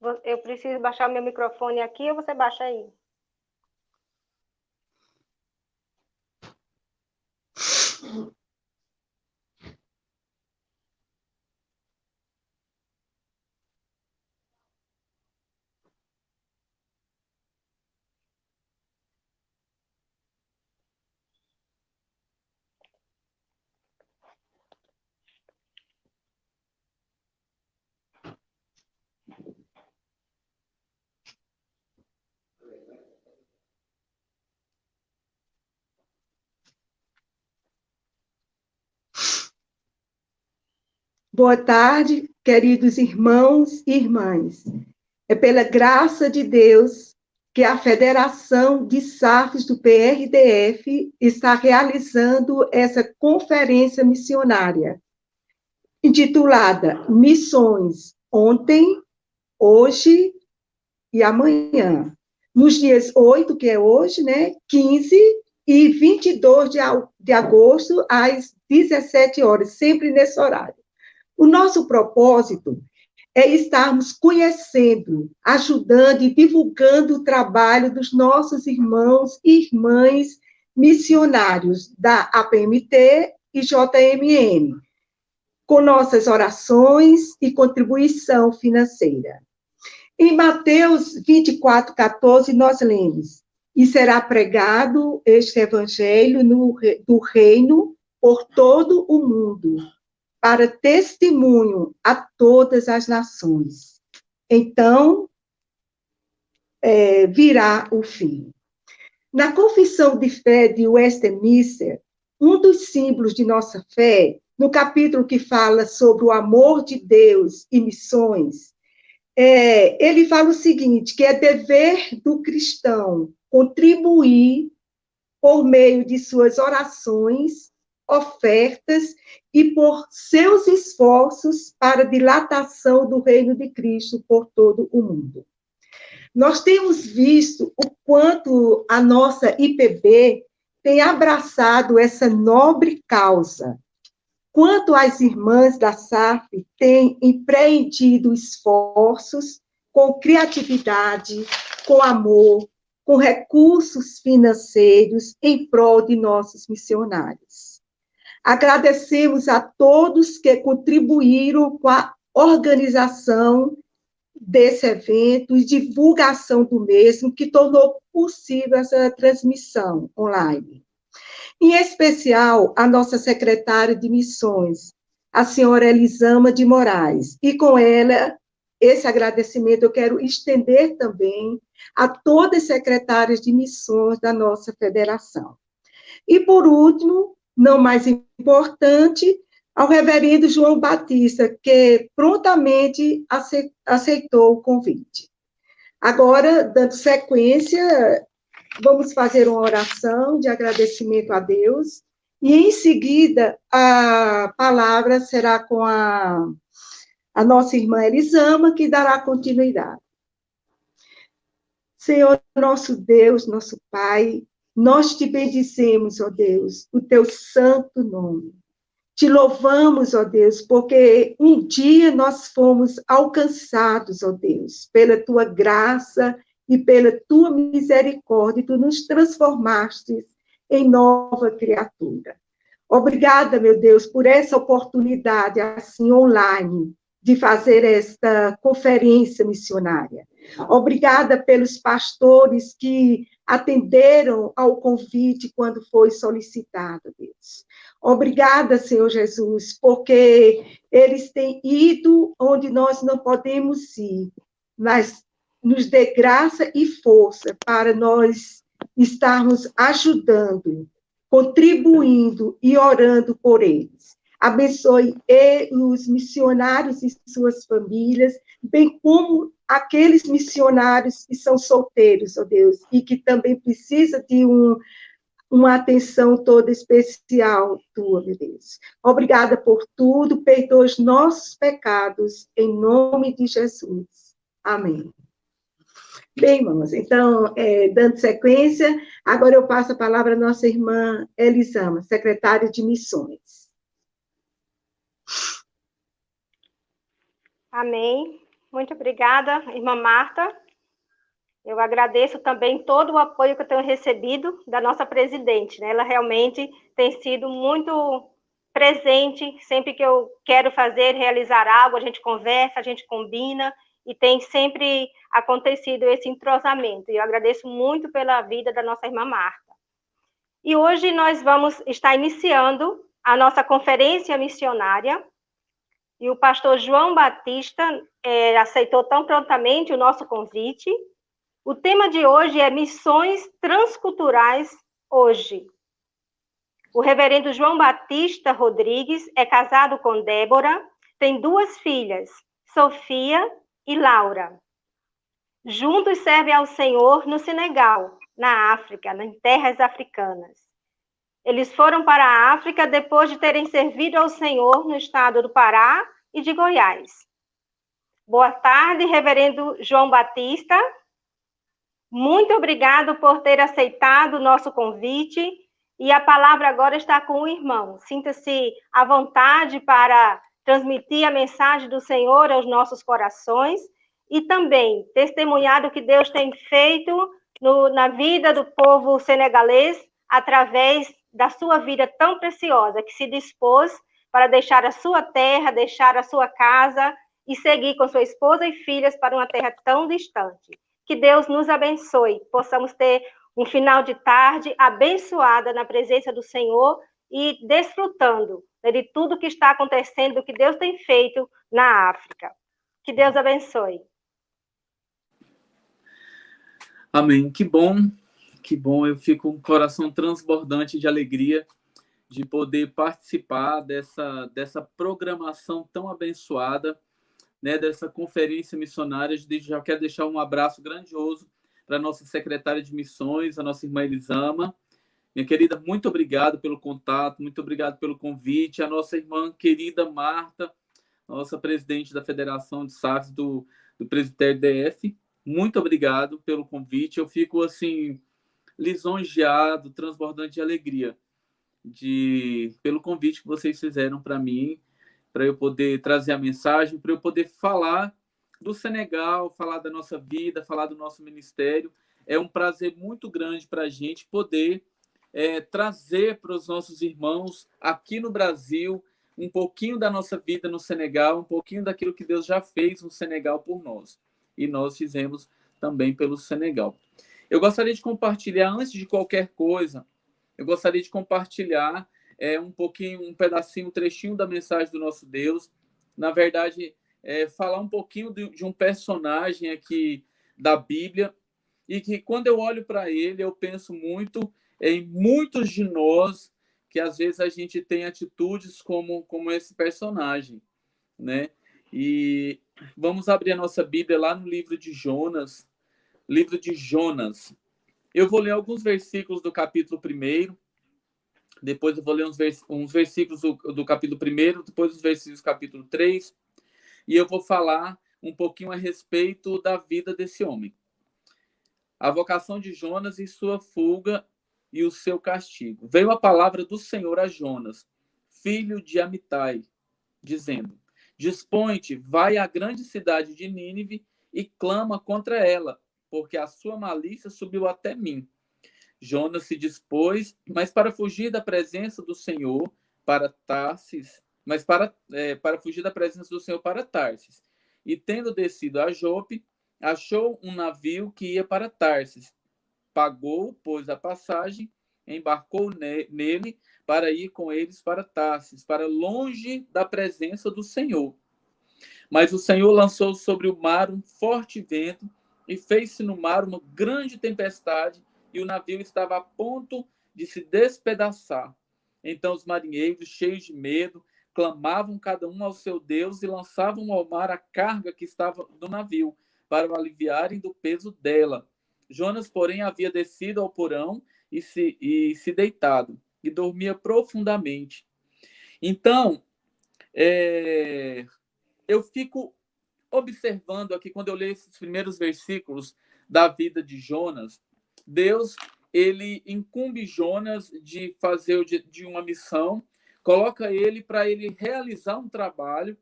Eu preciso baixar o meu microfone aqui ou você baixa aí? Boa tarde, queridos irmãos e irmãs. É pela graça de Deus que a Federação de SAFs do PRDF está realizando essa conferência missionária, intitulada Missões Ontem, Hoje e Amanhã, nos dias 8, que é hoje, 15 e 22 de agosto, às 17 horas, sempre nesse horário. O nosso propósito é estarmos conhecendo, ajudando e divulgando o trabalho dos nossos irmãos e irmãs missionários da APMT e JMM, com nossas orações e contribuição financeira. Em Mateus 24:14, nós lemos: e será pregado este evangelho do reino por todo o mundo, para testemunho a todas as nações. Então, virá o fim. Na Confissão de Fé de Westminster, um dos símbolos de nossa fé, no capítulo que fala sobre o amor de Deus e missões, ele fala o seguinte, que é dever do cristão contribuir por meio de suas orações, ofertas e por seus esforços para a dilatação do reino de Cristo por todo o mundo. Nós temos visto o quanto a nossa IPB tem abraçado essa nobre causa, quanto as irmãs da SAF têm empreendido esforços com criatividade, com amor, com recursos financeiros em prol de nossos missionários. Agradecemos a todos que contribuíram com a organização desse evento e divulgação do mesmo, que tornou possível essa transmissão online. Em especial, a nossa secretária de missões, a senhora Elisama de Moraes, e com ela, esse agradecimento eu quero estender também a todas as secretárias de missões da nossa federação. E, por último, não mais importante, ao reverendo João Batista, que prontamente aceitou o convite. Agora, dando sequência, vamos fazer uma oração de agradecimento a Deus, e, em seguida, a palavra será com a nossa irmã Elisama, que dará continuidade. Senhor, nosso Deus, nosso Pai, nós te bendizemos, ó Deus, o teu santo nome. Te louvamos, ó Deus, porque um dia nós fomos alcançados, ó Deus, pela tua graça e pela tua misericórdia, e tu nos transformaste em nova criatura. Obrigada, meu Deus, por essa oportunidade, assim, online, de fazer esta conferência missionária. Obrigada pelos pastores que atenderam ao convite quando foi solicitado, Deus. Obrigada, Senhor Jesus, porque eles têm ido onde nós não podemos ir, mas nos dê graça e força para nós estarmos ajudando, contribuindo e orando por eles. Abençoe os missionários e suas famílias, bem como aqueles missionários que são solteiros, ó Deus, e que também precisam de uma atenção toda especial tua, meu Deus. Obrigada por tudo, perdoa os nossos pecados, em nome de Jesus. Amém. Bem, irmãos, então, dando sequência, agora eu passo a palavra à nossa irmã Elisama, secretária de Missões. Amém. Muito obrigada, irmã Marta. Eu agradeço também todo o apoio que eu tenho recebido da nossa presidente, né? Ela realmente tem sido muito presente sempre que eu quero realizar algo, a gente conversa, a gente combina e tem sempre acontecido esse entrosamento. E eu agradeço muito pela vida da nossa irmã Marta. E hoje nós vamos estar iniciando a nossa conferência missionária e o pastor João Batista aceitou tão prontamente o nosso convite. O tema de hoje é Missões Transculturais Hoje. O reverendo João Batista Rodrigues é casado com Débora, tem 2 filhas, Sofia e Laura. Juntos servem ao Senhor no Senegal, na África, em terras africanas. Eles foram para a África depois de terem servido ao Senhor no estado do Pará e de Goiás. Boa tarde, reverendo João Batista. Muito obrigado por ter aceitado o nosso convite. E a palavra agora está com o irmão. Sinta-se à vontade para transmitir a mensagem do Senhor aos nossos corações e também testemunhar o que Deus tem feito na vida do povo senegalês através da sua vida tão preciosa, que se dispôs para deixar a sua terra, deixar a sua casa e seguir com sua esposa e filhas para uma terra tão distante. Que Deus nos abençoe, possamos ter um final de tarde abençoada na presença do Senhor e desfrutando de tudo que está acontecendo, do que Deus tem feito na África. Que Deus abençoe. Amém. Que bom, que bom. Eu fico com o coração transbordante de alegria de poder participar dessa programação tão abençoada, né, dessa conferência missionária. Já quero deixar um abraço grandioso para a nossa secretária de missões, a nossa irmã Elisama. Minha querida, muito obrigado pelo contato, muito obrigado pelo convite. A nossa irmã querida Marta, nossa presidente da Federação de SAFs do Presbitério DF, muito obrigado pelo convite. Eu fico, assim, lisonjeado, transbordante de alegria pelo convite que vocês fizeram para mim, para eu poder trazer a mensagem, para eu poder falar do Senegal, falar da nossa vida, falar do nosso ministério. É um prazer muito grande para a gente poder trazer para os nossos irmãos aqui no Brasil um pouquinho da nossa vida no Senegal, um pouquinho daquilo que Deus já fez no Senegal por nós. E nós fizemos também pelo Senegal. Eu gostaria de compartilhar, antes de qualquer coisa, eu gostaria de compartilhar um pouquinho, um pedacinho, um trechinho da mensagem do nosso Deus. Na verdade, falar um pouquinho de um personagem aqui da Bíblia, e que quando eu olho para ele, eu penso muito em muitos de nós, que às vezes a gente tem atitudes como esse personagem, né? E vamos abrir a nossa Bíblia lá no livro de Jonas. Livro de Jonas. Eu vou ler alguns versículos do capítulo 1, depois eu vou ler uns versículos do capítulo 1, depois os versículos do capítulo 3, e eu vou falar um pouquinho a respeito da vida desse homem. A vocação de Jonas e sua fuga e o seu castigo. Veio a palavra do Senhor a Jonas, filho de Amitai, dizendo: Dispõe-te, vai à grande cidade de Nínive e clama contra ela, porque a sua malícia subiu até mim. Jonas se dispôs, mas para fugir da presença do Senhor para Tarsis, para fugir da presença do Senhor para Tarsis. E tendo descido a Jope, achou um navio que ia para Tarsis. Pagou, pois, a passagem, embarcou nele para ir com eles para Tarsis, para longe da presença do Senhor. Mas o Senhor lançou sobre o mar um forte vento e fez-se no mar uma grande tempestade, e o navio estava a ponto de se despedaçar. Então os marinheiros, cheios de medo, clamavam cada um ao seu Deus e lançavam ao mar a carga que estava no navio, para o aliviarem do peso dela. Jonas, porém, havia descido ao porão e se deitado, e dormia profundamente. Então, eu fico observando aqui, quando eu leio esses primeiros versículos da vida de Jonas, Deus, ele incumbe Jonas de fazer de uma missão, coloca ele para ele realizar um trabalho,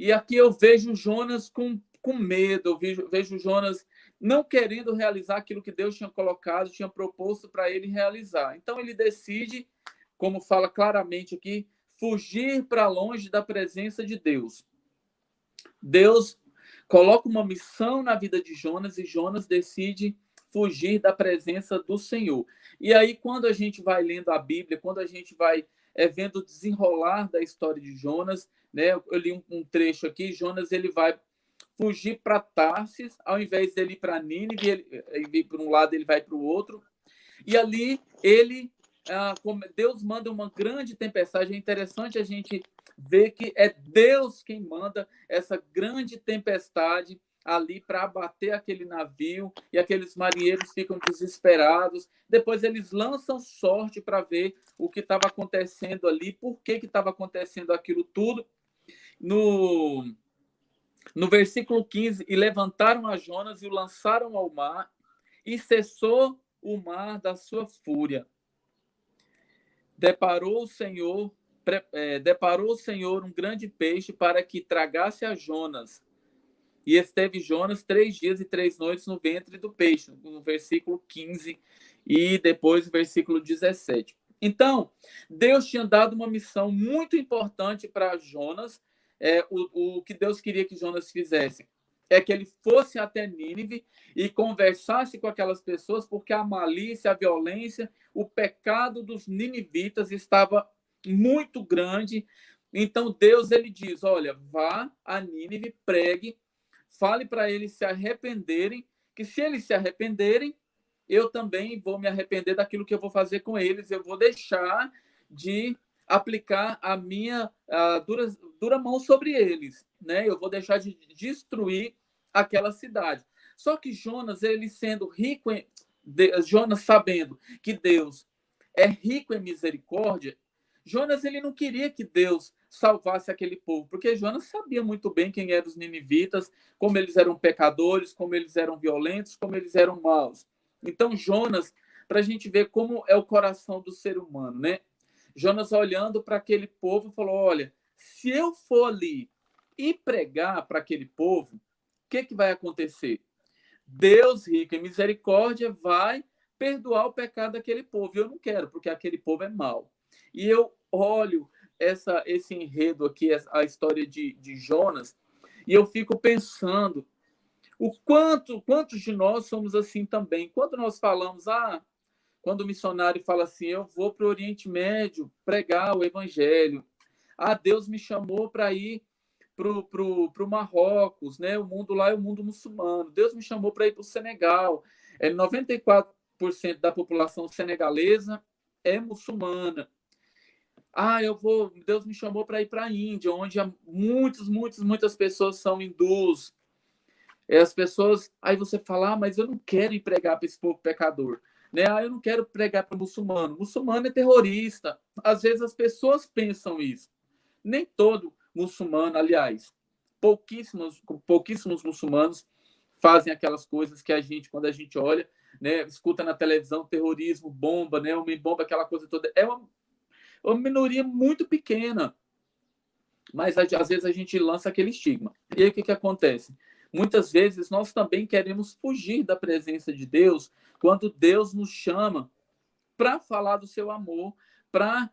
E aqui eu vejo Jonas com medo, eu vejo Jonas não querendo realizar aquilo que Deus tinha colocado, tinha proposto para ele realizar. Então ele decide, como fala claramente aqui, fugir para longe da presença de Deus. Deus coloca uma missão na vida de Jonas e Jonas decide fugir da presença do Senhor. E aí, quando a gente vai lendo a Bíblia, quando a gente vai vendo o desenrolar da história de Jonas, né? Eu li um trecho aqui, Jonas ele vai fugir para Tarsis, ao invés dele ir para Nínive, ele ir para um lado, ele vai para o outro. E ali Deus manda uma grande tempestade. É interessante a gente ver que é Deus quem manda essa grande tempestade ali para abater aquele navio, e aqueles marinheiros ficam desesperados. Depois eles lançam sorte para ver o que estava acontecendo ali, por que estava acontecendo aquilo tudo. No versículo 15, e levantaram a Jonas e o lançaram ao mar, e cessou o mar da sua fúria. Deparou o Senhor um grande peixe para que tragasse a Jonas. E esteve Jonas 3 dias e 3 noites no ventre do peixe, no versículo 15 e depois no versículo 17. Então, Deus tinha dado uma missão muito importante para Jonas. O que Deus queria que Jonas fizesse é que ele fosse até Nínive e conversasse com aquelas pessoas, porque a malícia, a violência, o pecado dos ninivitas estava muito grande. Então Deus ele diz: olha, vá a Nínive, pregue, fale para eles se arrependerem, que se eles se arrependerem, eu também vou me arrepender daquilo que eu vou fazer com eles, eu vou deixar de aplicar a minha dura mão sobre eles, né? Eu vou deixar de destruir aquela cidade. Só que Jonas, ele sendo rico, Jonas sabendo que Deus é rico em misericórdia, Jonas ele não queria que Deus salvasse aquele povo, porque Jonas sabia muito bem quem eram os ninivitas, como eles eram pecadores, como eles eram violentos, como eles eram maus. Então Jonas, para a gente ver como é o coração do ser humano, né? Jonas olhando para aquele povo falou: olha, se eu for ali e pregar para aquele povo, o que vai acontecer? Deus, rico em misericórdia, vai perdoar o pecado daquele povo. E eu não quero, porque aquele povo é mau. E eu olho esse enredo aqui, a história de Jonas, e eu fico pensando quantos de nós somos assim também. Quando nós falamos, quando o missionário fala assim, eu vou para o Oriente Médio pregar o evangelho. Deus me chamou para ir para o Marrocos, né? O mundo lá é o mundo muçulmano. Deus me chamou para ir para o Senegal. 94% da população senegalesa é muçulmana. Deus me chamou para ir para a Índia, onde muitas pessoas são hindus. As pessoas, aí você fala, mas eu não quero ir pregar para esse povo pecador, né? Eu não quero pregar para muçulmano. Muçulmano é terrorista. Às vezes as pessoas pensam isso. Nem todo muçulmano, aliás, pouquíssimos muçulmanos fazem aquelas coisas que a gente, quando a gente olha, né, escuta na televisão, terrorismo, bomba, né, homem-bomba, aquela coisa toda. É uma minoria muito pequena, mas às vezes a gente lança aquele estigma. E aí o que acontece? Muitas vezes nós também queremos fugir da presença de Deus quando Deus nos chama para falar do seu amor, para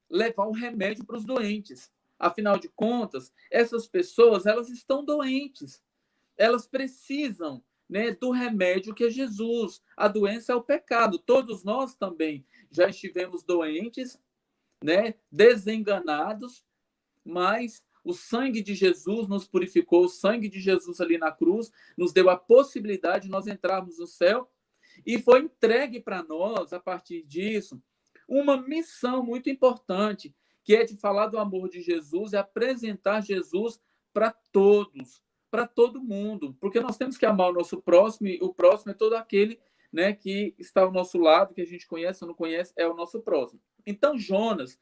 levar um remédio para os doentes. Afinal de contas, essas pessoas, elas estão doentes. Elas precisam, né, do remédio que é Jesus. A doença é o pecado. Todos nós também já estivemos doentes, né, desenganados, mas o sangue de Jesus nos purificou, o sangue de Jesus ali na cruz nos deu a possibilidade de nós entrarmos no céu, e foi entregue para nós, a partir disso, uma missão muito importante, que é de falar do amor de Jesus e apresentar Jesus para todos, para todo mundo, porque nós temos que amar o nosso próximo, e o próximo é todo aquele, né, que está ao nosso lado, que a gente conhece ou não conhece, é o nosso próximo. Então Jonas,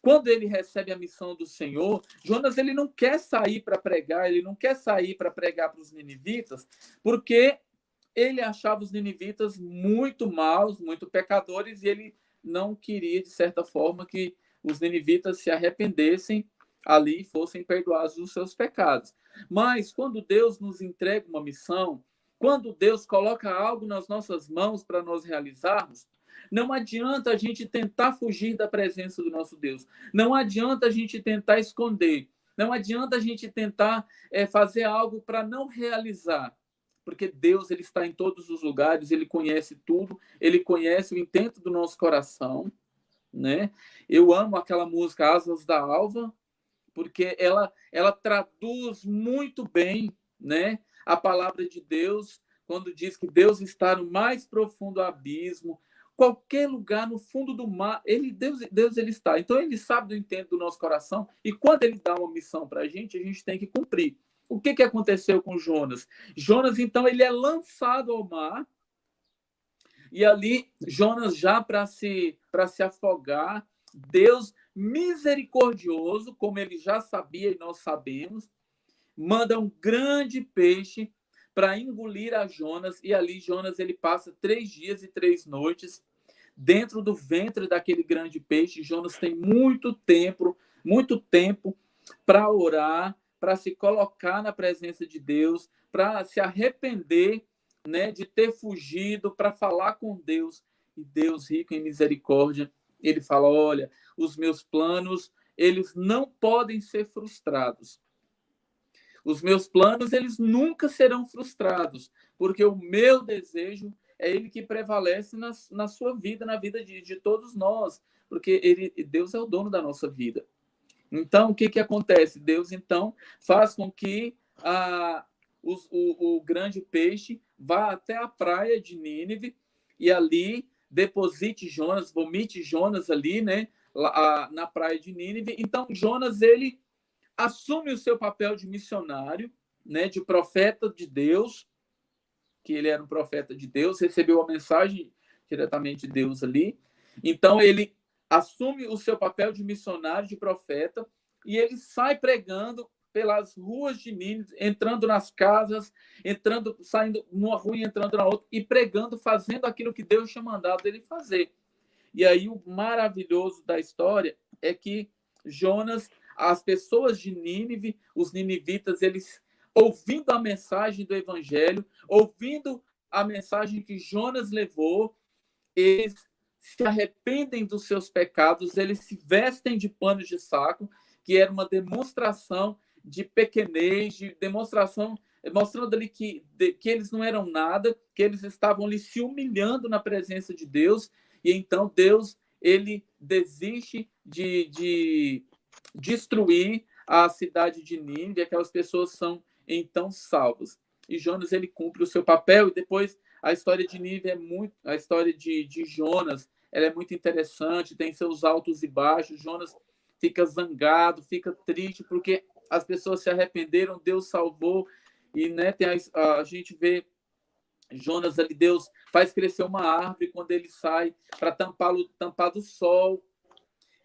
quando ele recebe a missão do Senhor, Jonas ele não quer sair para pregar, ele não quer sair para pregar para os ninivitas, porque ele achava os ninivitas muito maus, muito pecadores, e ele não queria, de certa forma, que os ninivitas se arrependessem ali fossem perdoados os seus pecados. Mas quando Deus nos entrega uma missão, quando Deus coloca algo nas nossas mãos para nós realizarmos, não adianta a gente tentar fugir da presença do nosso Deus. Não adianta a gente tentar esconder. Não adianta a gente tentar fazer algo para não realizar. Porque Deus, ele está em todos os lugares, ele conhece tudo, ele conhece o intento do nosso coração, né? Eu amo aquela música Asas da Alva, porque ela traduz muito bem, né, a palavra de Deus, quando diz que Deus está no mais profundo abismo, qualquer lugar no fundo do mar, Deus ele está. Então ele sabe do intento do nosso coração, e quando ele dá uma missão para a gente tem que cumprir. O que aconteceu com Jonas? Jonas, então, ele é lançado ao mar, e ali, Jonas já para se afogar, Deus misericordioso, como ele já sabia e nós sabemos, manda um grande peixe para engolir a Jonas, e ali Jonas ele passa 3 dias e 3 noites dentro do ventre daquele grande peixe. Jonas tem muito tempo para orar, para se colocar na presença de Deus, para se arrepender, né, de ter fugido, para falar com Deus. E Deus, rico em misericórdia, ele fala: olha, os meus planos, eles não podem ser frustrados. Os meus planos, eles nunca serão frustrados, porque o meu desejo é ele que prevalece na sua vida, na vida de todos nós, porque Deus é o dono da nossa vida. Então, o que acontece? Deus, então, faz com que o grande peixe vá até a praia de Nínive e ali deposite Jonas, vomite Jonas ali, né, na praia de Nínive. Então, Jonas, ele assume o seu papel de missionário, né, de profeta de Deus, que ele era um profeta de Deus, recebeu a mensagem diretamente de Deus ali. Então, ele assume o seu papel de missionário, de profeta, e ele sai pregando pelas ruas de Nínive, entrando nas casas, saindo numa rua e entrando na outra, e pregando, fazendo aquilo que Deus tinha mandado ele fazer. E aí o maravilhoso da história é que Jonas, as pessoas de Nínive, os ninivitas, eles, ouvindo a mensagem do evangelho, ouvindo a mensagem que Jonas levou, eles se arrependem dos seus pecados, eles se vestem de panos de saco, que era uma demonstração de pequenez, de demonstração, mostrando ali que eles não eram nada, que eles estavam ali se humilhando na presença de Deus, e então Deus, ele desiste de destruir a cidade de Nínive, aquelas pessoas são então salvas. E Jonas, ele cumpre o seu papel, e depois a história de Nínive a história de Jonas, ela é muito interessante, tem seus altos e baixos. Jonas fica zangado, fica triste, porque as pessoas se arrependeram, Deus salvou, e né, a gente vê Jonas ali, Deus faz crescer uma árvore quando ele sai para tampar do sol,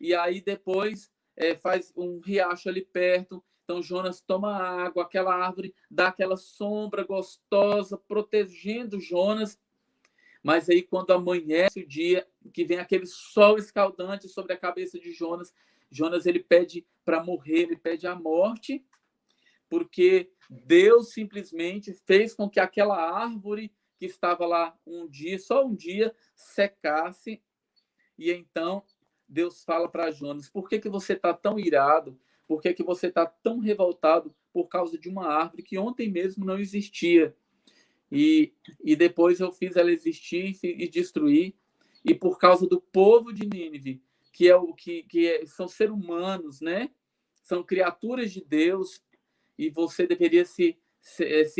e aí depois faz um riacho ali perto. Então Jonas toma água, aquela árvore dá aquela sombra gostosa, protegendo Jonas. Mas aí quando amanhece o dia, que vem aquele sol escaldante sobre a cabeça de Jonas, Jonas ele pede para morrer, ele pede a morte, porque Deus simplesmente fez com que aquela árvore que estava lá só um dia, secasse. E então Deus fala para Jonas: por que você está tão irado? Por que você está tão revoltado por causa de uma árvore que ontem mesmo não existia? E depois eu fiz ela existir e destruir. E por causa do povo de Nínive, são seres humanos, né? São criaturas de Deus, e você deveria se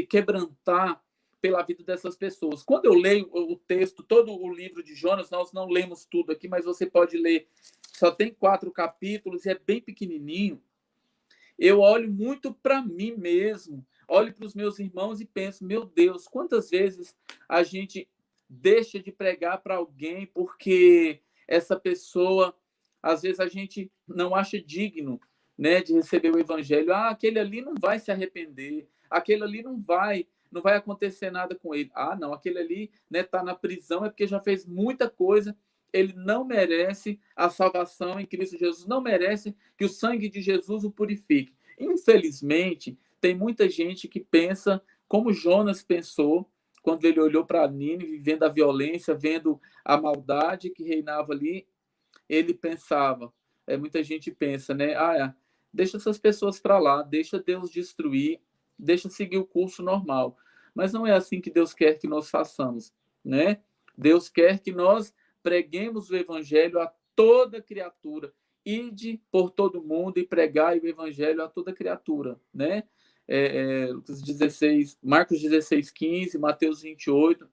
quebrantar pela vida dessas pessoas. Quando eu leio o texto, todo o livro de Jonas, nós não lemos tudo aqui, mas você pode ler, só tem 4 capítulos e é bem pequenininho. Eu olho muito para mim mesmo, olho para os meus irmãos e penso: meu Deus, quantas vezes a gente deixa de pregar para alguém porque essa pessoa, às vezes a gente não acha digno, né, de receber o evangelho. Aquele ali não vai se arrepender, aquele ali não vai acontecer nada com ele. Não, aquele ali, né, tá na prisão é porque já fez muita coisa ele não merece a salvação em Cristo Jesus, não merece que o sangue de Jesus o purifique. Infelizmente, tem muita gente que pensa como Jonas pensou quando ele olhou para Nínive, vendo a violência, vendo a maldade que reinava ali. Ele pensava, muita gente pensa, né? Deixa essas pessoas para lá, deixa Deus destruir, deixa seguir o curso normal. Mas não é assim que Deus quer que nós façamos, né? Deus quer que nós preguemos o evangelho a toda criatura. Ide por todo mundo e pregai o evangelho a toda criatura, né? Lucas 16, Marcos 16, 15, Mateus 28,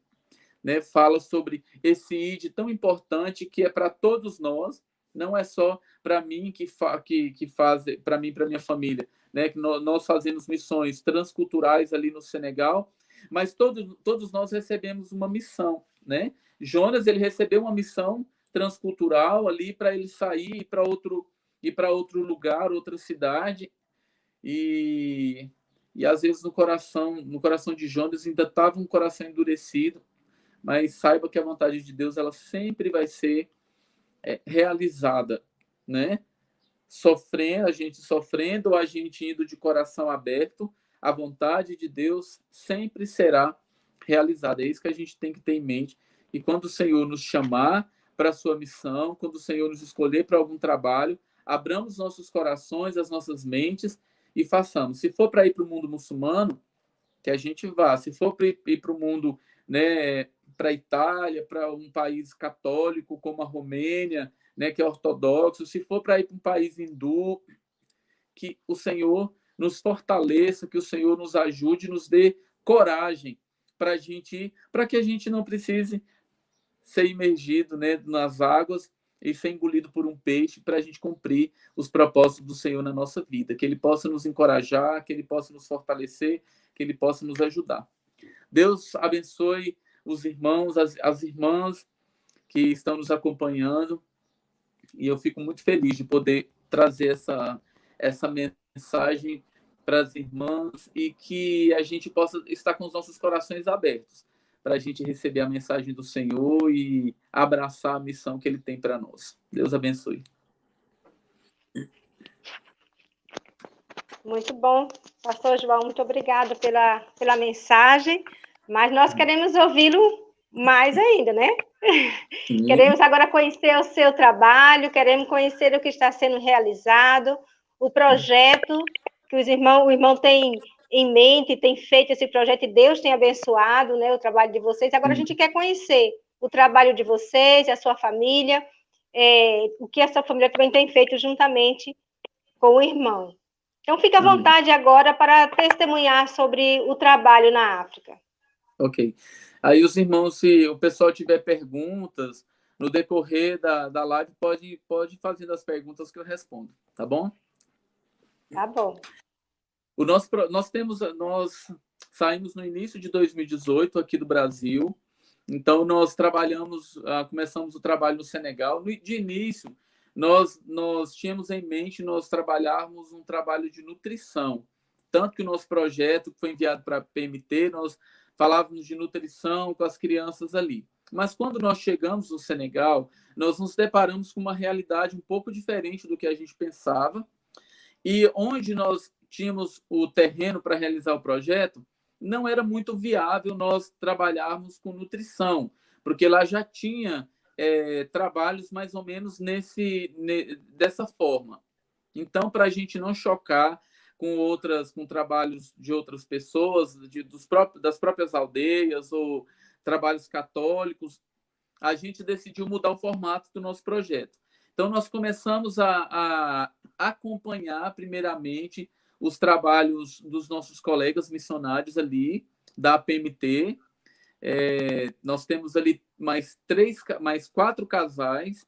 né? Fala sobre esse ide tão importante que é para todos nós, não é só para mim que faz, para mim, para minha família, né? Que nós fazemos missões transculturais ali no Senegal, mas todos nós recebemos uma missão, né? Jonas, ele recebeu uma missão transcultural ali para ele sair para outro lugar, outra cidade, e às vezes no coração de Jonas ainda estava um coração endurecido, mas saiba que a vontade de Deus ela sempre vai ser realizada, né? A gente sofrendo ou a gente indo de coração aberto, a vontade de Deus sempre será realizada. É isso que a gente tem que ter em mente. E quando o Senhor nos chamar para a sua missão, quando o Senhor nos escolher para algum trabalho, abramos nossos corações, as nossas mentes e façamos. Se for para ir para o mundo muçulmano, que a gente vá. Se for para ir para o mundo, né, para a Itália, para um país católico como a Romênia, né, que é ortodoxo, se for para ir para um país hindu, que o Senhor nos fortaleça, que o Senhor nos ajude, nos dê coragem para a gente ir, para que a gente não precise ser imergido, né, nas águas e ser engolido por um peixe, para a gente cumprir os propósitos do Senhor na nossa vida, que Ele possa nos encorajar, que Ele possa nos fortalecer, que Ele possa nos ajudar. Deus abençoe os irmãos, as irmãs que estão nos acompanhando, e eu fico muito feliz de poder trazer essa mensagem para as irmãs e que a gente possa estar com os nossos corações abertos para a gente receber a mensagem do Senhor e abraçar a missão que Ele tem para nós. Deus abençoe. Muito bom, pastor João, muito obrigada pela mensagem, mas nós queremos ouvi-lo mais ainda, né? Sim. Queremos agora conhecer o seu trabalho, queremos conhecer o que está sendo realizado, o projeto que o irmão tem em mente, tem feito esse projeto e Deus tem abençoado, né, o trabalho de vocês. Agora a gente quer conhecer o trabalho de vocês, a sua família, o que a sua família também tem feito juntamente com o irmão. Então, fique à vontade agora para testemunhar sobre o trabalho na África. Ok. Aí, os irmãos, se o pessoal tiver perguntas, no decorrer da live, pode fazer as perguntas que eu respondo, tá bom? Tá bom. Nós saímos no início de 2018 aqui do Brasil, então nós começamos o trabalho no Senegal. De início, nós tínhamos em mente nós trabalharmos um trabalho de nutrição, tanto que o nosso projeto que foi enviado para a PMT, nós falávamos de nutrição com as crianças ali. Mas quando nós chegamos no Senegal, nós nos deparamos com uma realidade um pouco diferente do que a gente pensava, e onde nós tínhamos o terreno para realizar o projeto, não era muito viável nós trabalharmos com nutrição, porque lá já tinha trabalhos mais ou menos dessa forma. Então, para a gente não chocar com trabalhos de outras pessoas, das próprias aldeias ou trabalhos católicos, a gente decidiu mudar o formato do nosso projeto. Então, nós começamos a acompanhar, primeiramente, os trabalhos dos nossos colegas missionários ali, da PMT. Nós temos ali mais 4 casais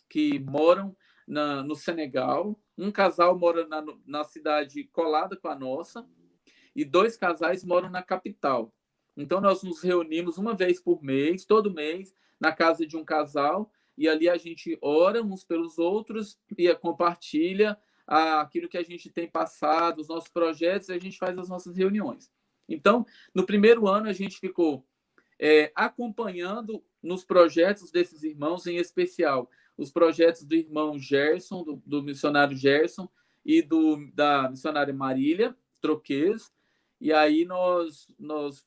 que moram no Senegal. Um casal mora na cidade colada com a nossa e 2 casais moram na capital. Então, nós nos reunimos uma vez por mês, todo mês, na casa de um casal, e ali a gente ora uns pelos outros e compartilha aquilo que a gente tem passado, os nossos projetos, e a gente faz as nossas reuniões. Então, no primeiro ano, a gente ficou acompanhando nos projetos desses irmãos, em especial os projetos do irmão Gerson, do missionário Gerson, e da missionária Marília Troquês. E aí nós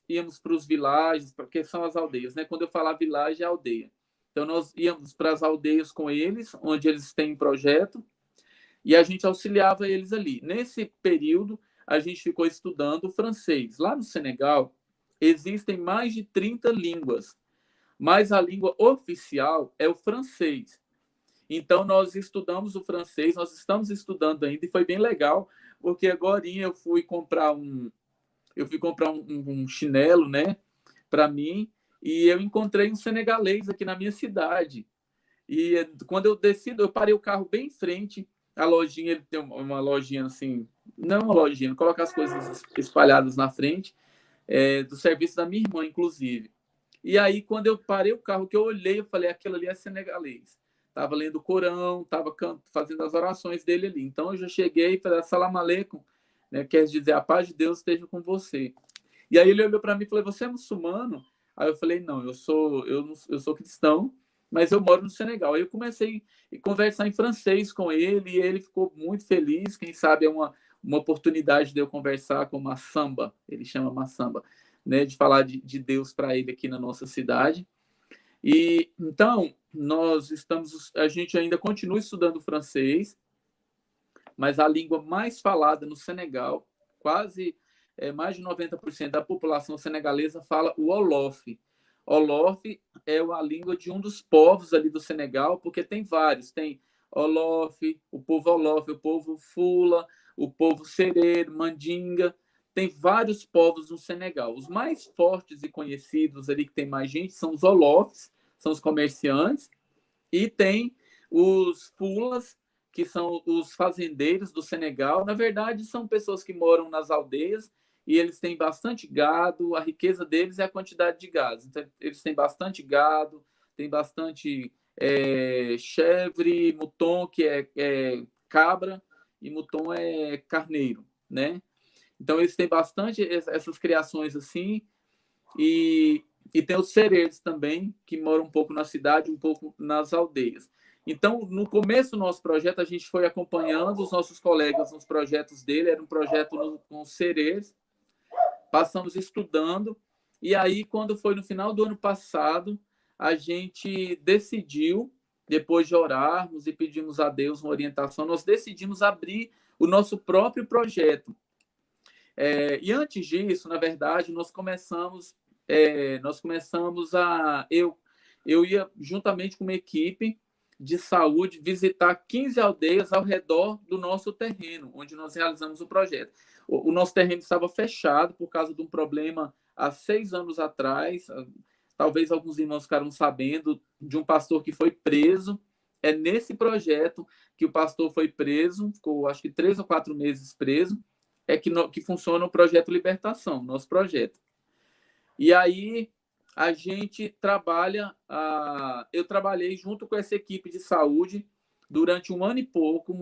íamos para os vilages, porque são as aldeias, né? Quando eu falar vilagem, é aldeia. Então nós íamos para as aldeias com eles, onde eles têm projeto, e a gente auxiliava eles ali. Nesse período, a gente ficou estudando francês. Lá no Senegal, existem mais de 30 línguas, mas a língua oficial é o francês. Então, nós estudamos o francês, nós estamos estudando ainda, e foi bem legal, porque agora eu fui comprar um chinelo, né, para mim, e eu encontrei um senegalês aqui na minha cidade. E quando eu decido, eu parei o carro bem em frente à lojinha, ele tem uma lojinha assim, não uma lojinha, coloca as coisas espalhadas na frente, do serviço da minha irmã, inclusive. E aí, quando eu parei o carro, que eu olhei, eu falei, aquilo ali é senegalês. Estava lendo o Corão, estava fazendo as orações dele ali. Então, eu já cheguei e falei, salam aleikum, né, quer dizer, a paz de Deus esteja com você. E aí ele olhou para mim e falou, você é muçulmano? Aí eu falei, não, eu sou cristão, mas eu moro no Senegal. Aí eu comecei a conversar em francês com ele, e ele ficou muito feliz. Quem sabe é uma oportunidade de eu conversar com Massamba, ele chama Massamba, né, de falar de Deus para ele aqui na nossa cidade. E então a gente ainda continua estudando francês, mas a língua mais falada no Senegal, quase mais de 90% da população senegalesa fala o Wolof. Wolof é a língua de um dos povos ali do Senegal, porque tem vários. Tem Wolof, o povo Fula, o povo Serer, Mandinga. Tem vários povos no Senegal. Os mais fortes e conhecidos ali, que tem mais gente, são os Wolofs, são os comerciantes, e tem os Fulas, que são os fazendeiros do Senegal. Na verdade, são pessoas que moram nas aldeias, e eles têm bastante gado. A riqueza deles é a quantidade de gado. Então, eles têm bastante gado, tem bastante chèvre, mouton, que é cabra, e mouton é carneiro, né? Então, eles têm bastante essas criações assim, e tem os sereres também, que moram um pouco na cidade, um pouco nas aldeias. Então, no começo do nosso projeto, a gente foi acompanhando os nossos colegas nos projetos dele, era um projeto com os sereres, passamos estudando, e aí, quando foi no final do ano passado, a gente decidiu, depois de orarmos e pedimos a Deus uma orientação, nós decidimos abrir o nosso próprio projeto. E antes disso, na verdade, nós começamos a... Eu ia, juntamente com uma equipe de saúde, visitar 15 aldeias ao redor do nosso terreno, onde nós realizamos o projeto. O nosso terreno estava fechado por causa de um problema há 6 anos atrás. Talvez alguns irmãos ficaram sabendo de um pastor que foi preso. É nesse projeto que o pastor foi preso, ficou acho que 3 ou 4 meses preso, que funciona o projeto Libertação, nosso projeto. E aí a gente trabalha, eu trabalhei junto com essa equipe de saúde durante 1 ano e pouco,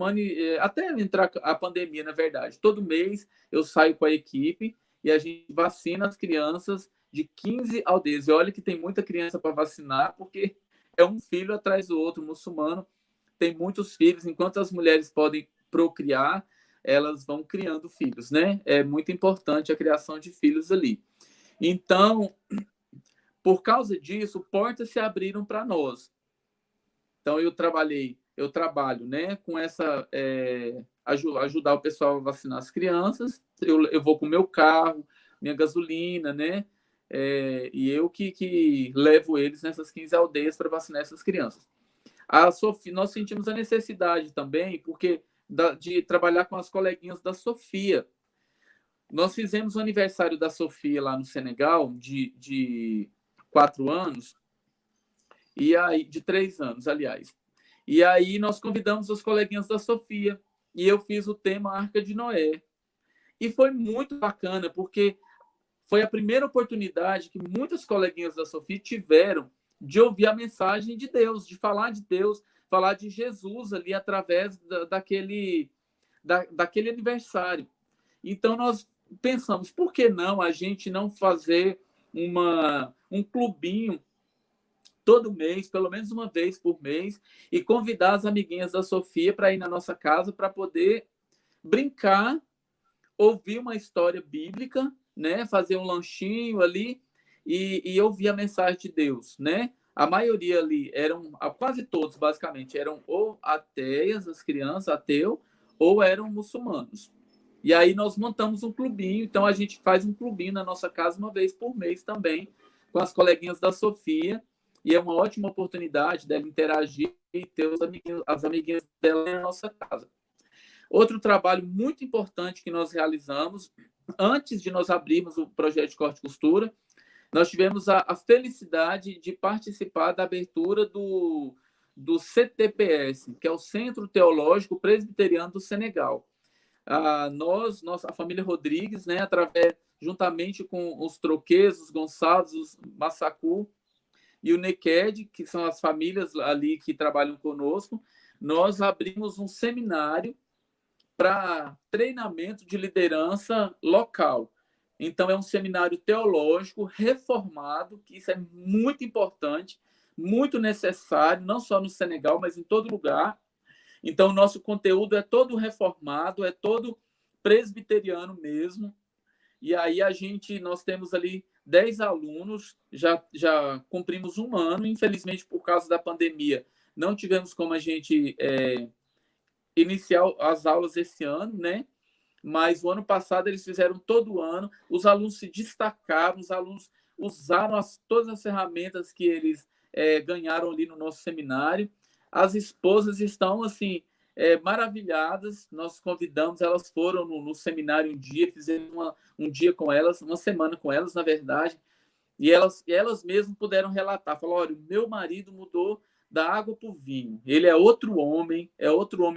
até entrar a pandemia, na verdade. Todo mês eu saio com a equipe e a gente vacina as crianças de 15 aldeias. E olha que tem muita criança para vacinar, porque é um filho atrás do outro. O muçulmano tem muitos filhos, enquanto as mulheres podem procriar, elas vão criando filhos, né? É muito importante a criação de filhos ali. Então, por causa disso, portas se abriram para nós. Então, eu trabalho, né, com essa ajudar o pessoal a vacinar as crianças. Eu vou com o meu carro, minha gasolina, né? E eu que levo eles nessas 15 aldeias para vacinar essas crianças. Nós sentimos a necessidade também, porque de trabalhar com as coleguinhas da Sofia. Nós fizemos o aniversário da Sofia lá no Senegal, de 4 anos, e aí, de 3 anos, aliás. E aí nós convidamos as coleguinhas da Sofia, e eu fiz o tema Arca de Noé. E foi muito bacana, porque foi a primeira oportunidade que muitas coleguinhas da Sofia tiveram de ouvir a mensagem de Deus, de Deus, falar de Jesus ali através daquele aniversário. Então, nós pensamos, por que não a gente não fazer um clubinho todo mês, pelo menos uma vez por mês, e convidar as amiguinhas da Sofia para ir na nossa casa para poder brincar, ouvir uma história bíblica, né? Fazer um lanchinho ali e ouvir a mensagem de Deus, né? A maioria ali quase todos, basicamente, eram ou ateias, as crianças, ateu, ou eram muçulmanos. E aí nós montamos um clubinho, então a gente faz um clubinho na nossa casa uma vez por mês também, com as coleguinhas da Sofia, e é uma ótima oportunidade dela interagir e ter as amiguinhas dela na nossa casa. Outro trabalho muito importante que nós realizamos, antes de nós abrirmos o projeto de corte e costura, nós tivemos a felicidade de participar da abertura do CTPS, que é o Centro Teológico Presbiteriano do Senegal. A família Rodrigues, né, juntamente com os Troquês, os Gonçalves, os Massacu e o Neked, que são as famílias ali que trabalham conosco, nós abrimos um seminário para treinamento de liderança local. Então, é um seminário teológico reformado, que isso é muito importante, muito necessário, não só no Senegal, mas em todo lugar. Então, o nosso conteúdo é todo reformado, é todo presbiteriano mesmo. E aí nós temos ali 10 alunos, já cumprimos um ano, infelizmente, por causa da pandemia, não tivemos como a gente iniciar as aulas esse ano, né? Mas o ano passado eles fizeram todo ano, os alunos se destacaram, os alunos usaram todas as ferramentas que eles ganharam ali no nosso seminário. As esposas estão, assim, maravilhadas, nós convidamos, elas foram no seminário um dia, fizemos um dia com elas, uma semana com elas, na verdade, e elas mesmas puderam relatar, falaram, olha, o meu marido mudou da água para o vinho, ele é outro homem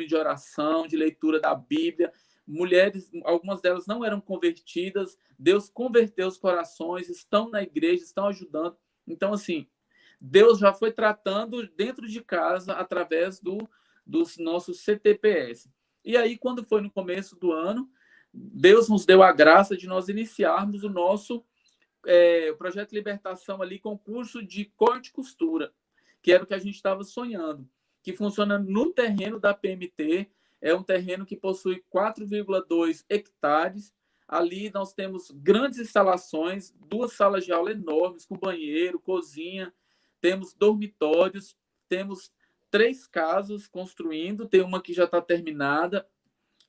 de oração, de leitura da Bíblia. Mulheres, algumas delas não eram convertidas, Deus converteu os corações, estão na igreja, estão ajudando. Então, assim, Deus já foi tratando dentro de casa através dos nossos CTPS. E aí, quando foi no começo do ano, Deus nos deu a graça de nós iniciarmos o nosso projeto de libertação ali, concurso de corte e costura, que era o que a gente estava sonhando, que funciona no terreno da PMT. É um terreno que possui 4,2 hectares. Ali nós temos grandes instalações, 2 salas de aula enormes, com banheiro, cozinha, temos dormitórios, temos 3 casas construindo, tem uma que já está terminada,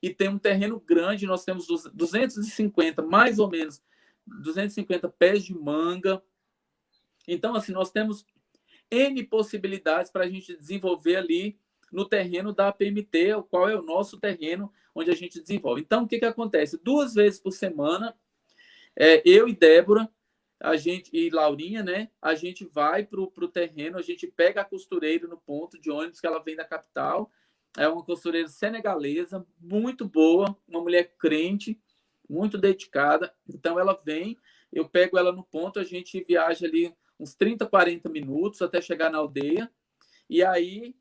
e tem um terreno grande, nós temos 250, mais ou menos, 250 pés de manga. Então, assim, nós temos N possibilidades para a gente desenvolver ali no terreno da PMT, o qual é o nosso terreno onde a gente desenvolve. Então, o que acontece? 2 vezes por semana, eu e Débora, e Laurinha, né? A gente vai para o terreno, a gente pega a costureira no ponto de ônibus, que ela vem da capital. É uma costureira senegalesa, muito boa, uma mulher crente, muito dedicada. Então, ela vem, eu pego ela no ponto, a gente viaja ali uns 30, 40 minutos até chegar na aldeia. E aí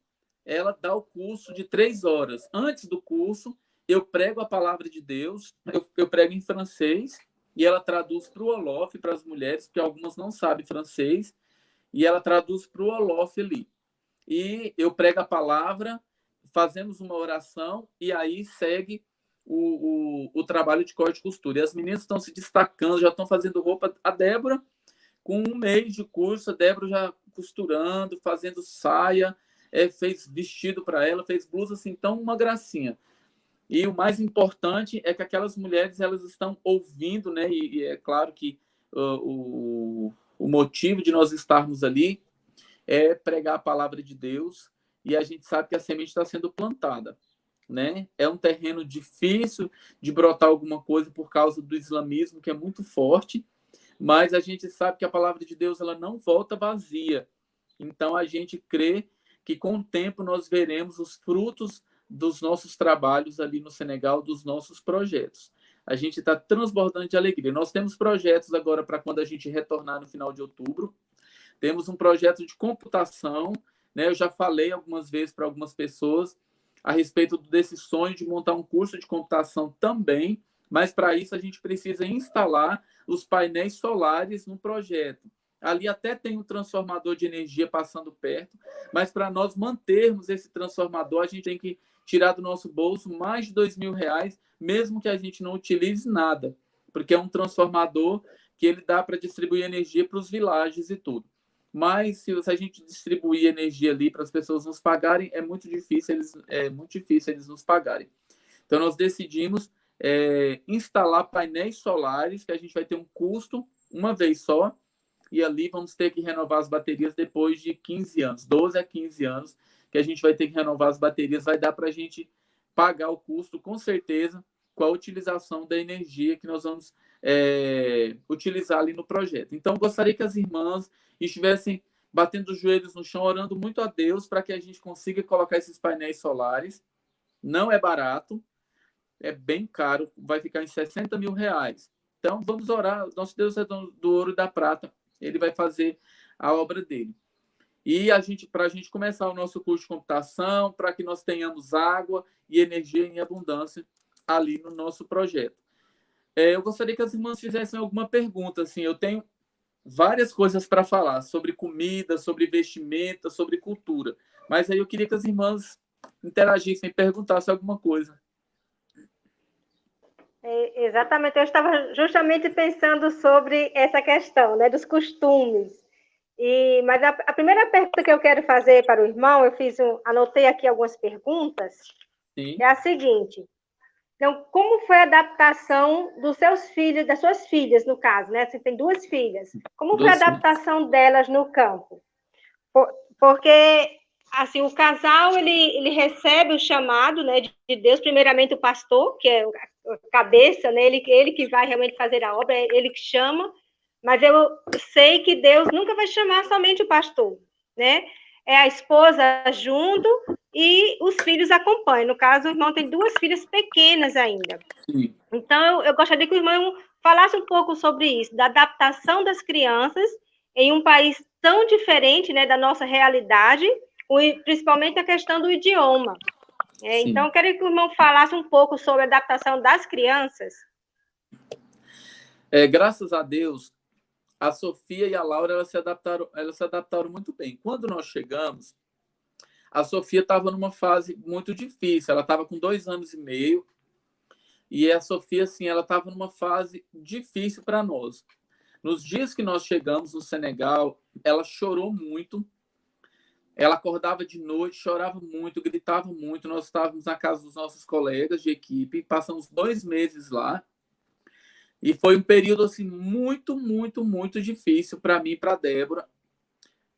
ela dá o curso de 3 horas. Antes do curso, eu prego a palavra de Deus, eu prego em francês, e ela traduz para o Wolof, para as mulheres, porque algumas não sabem francês, e ela traduz para o Wolof ali. E eu prego a palavra, fazemos uma oração, e aí segue o trabalho de corte e costura. E as meninas estão se destacando, já estão fazendo roupa. A Débora, com 1 mês de curso, a Débora já costurando, fazendo saia, fez vestido para ela, fez blusa, assim, então uma gracinha. E o mais importante é que aquelas mulheres, elas estão ouvindo, né? E é claro que o motivo de nós estarmos ali é pregar a palavra de Deus, e a gente sabe que a semente está sendo plantada, né? É um terreno difícil de brotar alguma coisa por causa do islamismo, que é muito forte, mas a gente sabe que a palavra de Deus, ela não volta vazia. Então, a gente crê que com o tempo nós veremos os frutos dos nossos trabalhos ali no Senegal, dos nossos projetos. A gente está transbordando de alegria. Nós temos projetos agora para quando a gente retornar no final de outubro. Temos um projeto de computação, né? Eu já falei algumas vezes para algumas pessoas a respeito desse sonho de montar um curso de computação também, mas para isso a gente precisa instalar os painéis solares no projeto. Ali até tem um transformador de energia passando perto, mas para nós mantermos esse transformador, a gente tem que tirar do nosso bolso mais de R$ 2.000, mesmo que a gente não utilize nada, porque é um transformador que ele dá para distribuir energia para os villages e tudo. Mas se a gente distribuir energia ali para as pessoas nos pagarem, é muito difícil eles nos pagarem. Então nós decidimos instalar painéis solares, que a gente vai ter um custo uma vez só, e ali vamos ter que renovar as baterias depois de 15 anos, 12 a 15 anos, que a gente vai ter que renovar as baterias, vai dar para a gente pagar o custo, com certeza, com a utilização da energia que nós vamos utilizar ali no projeto. Então, gostaria que as irmãs estivessem batendo os joelhos no chão, orando muito a Deus para que a gente consiga colocar esses painéis solares. Não é barato, é bem caro, vai ficar em R$ 60.000. Então, vamos orar. Nosso Deus é do ouro e da prata. Ele vai fazer a obra dele. E para a gente começar o nosso curso de computação, para que nós tenhamos água e energia em abundância ali no nosso projeto. Eu gostaria que as irmãs fizessem alguma pergunta. Assim, eu tenho várias coisas para falar sobre comida, sobre vestimenta, sobre cultura. Mas aí eu queria que as irmãs interagissem e perguntassem alguma coisa. Exatamente, eu estava justamente pensando sobre essa questão, né, dos costumes. Mas a primeira pergunta que eu quero fazer para o irmão, anotei aqui algumas perguntas, Sim. é a seguinte. Então, como foi a adaptação dos seus filhos, das suas filhas, no caso, né? Você tem 2 filhas. Como foi a adaptação delas no campo? Porque assim, o casal ele recebe o chamado, né, de Deus, primeiramente o pastor, que é a cabeça, né, ele que vai realmente fazer a obra, é ele que chama, mas eu sei que Deus nunca vai chamar somente o pastor, né? É a esposa junto e os filhos acompanham. No caso, o irmão tem 2 filhas pequenas ainda. Sim. Então, eu gostaria que o irmão falasse um pouco sobre isso, da adaptação das crianças em um país tão diferente, né, da nossa realidade, principalmente a questão do idioma. Então, eu queria que o irmão falasse um pouco sobre a adaptação das crianças. Graças a Deus, a Sofia e a Laura elas se adaptaram muito bem. Quando nós chegamos, a Sofia estava numa fase muito difícil. Ela estava com 2 anos e meio. E a Sofia, assim, ela estava numa fase difícil para nós. Nos dias que nós chegamos no Senegal, ela chorou muito. Ela acordava de noite, chorava muito, gritava muito. Nós estávamos na casa dos nossos colegas de equipe, passamos 2 meses lá. E foi um período assim muito, muito, muito difícil para mim e para a Débora.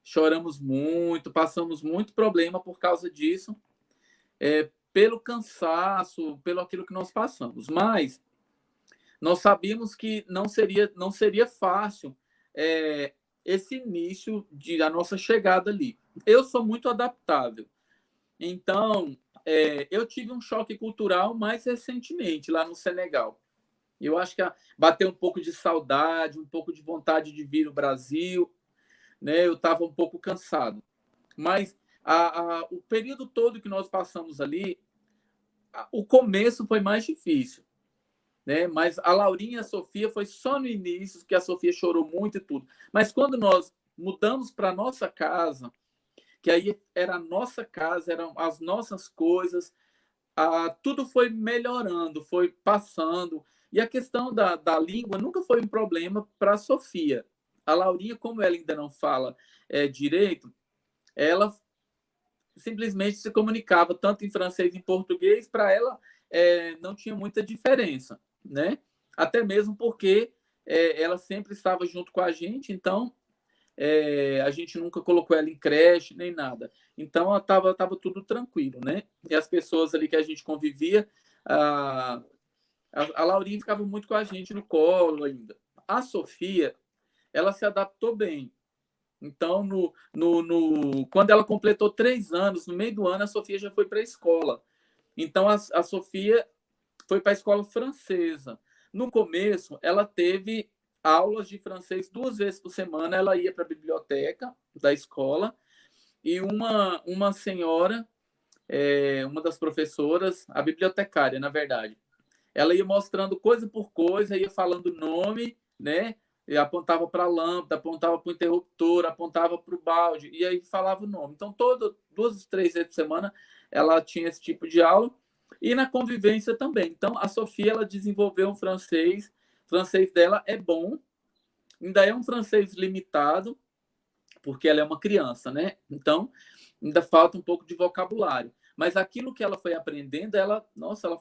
Choramos muito, passamos muito problema por causa disso, pelo cansaço, pelo aquilo que nós passamos. Mas nós sabíamos que não seria fácil esse início da nossa chegada ali. Eu sou muito adaptável. Então, eu tive um choque cultural mais recentemente, lá no Senegal. Eu acho que bateu um pouco de saudade, um pouco de vontade de vir no Brasil, né? Eu estava um pouco cansado. Mas o período todo que nós passamos ali, o começo foi mais difícil, né? Mas a Laurinha e a Sofia foi só no início, que a Sofia chorou muito e tudo. Mas quando nós mudamos para a nossa casa, que aí era a nossa casa, eram as nossas coisas, tudo foi melhorando, foi passando. E a questão da língua nunca foi um problema para a Sofia. A Laurinha, como ela ainda não fala direito, ela simplesmente se comunicava tanto em francês e em português. Para ela não tinha muita diferença, né? Até mesmo porque ela sempre estava junto com a gente, então a gente nunca colocou ela em creche nem nada. Então estava tudo tranquilo, né? E as pessoas ali que a gente convivia, a Laurinha ficava muito com a gente no colo ainda. A Sofia, ela se adaptou bem. Então, quando ela completou 3 anos, no meio do ano, a Sofia já foi para a escola. Então, a Sofia foi para a escola francesa. No começo, ela teve aulas de francês 2 vezes por semana. Ela ia para a biblioteca da escola e uma senhora, uma das professoras, a bibliotecária, na verdade, ela ia mostrando coisa por coisa, ia falando o nome, né? e apontava para a lâmpada, apontava para o interruptor, apontava para o balde, e aí falava o nome. Então, 2, 3 vezes por semana, ela tinha esse tipo de aula, e na convivência também. Então, a Sofia, ela desenvolveu um francês, o francês dela é bom, ainda é um francês limitado, porque ela é uma criança, né? Então, ainda falta um pouco de vocabulário. Mas aquilo que ela foi aprendendo, ela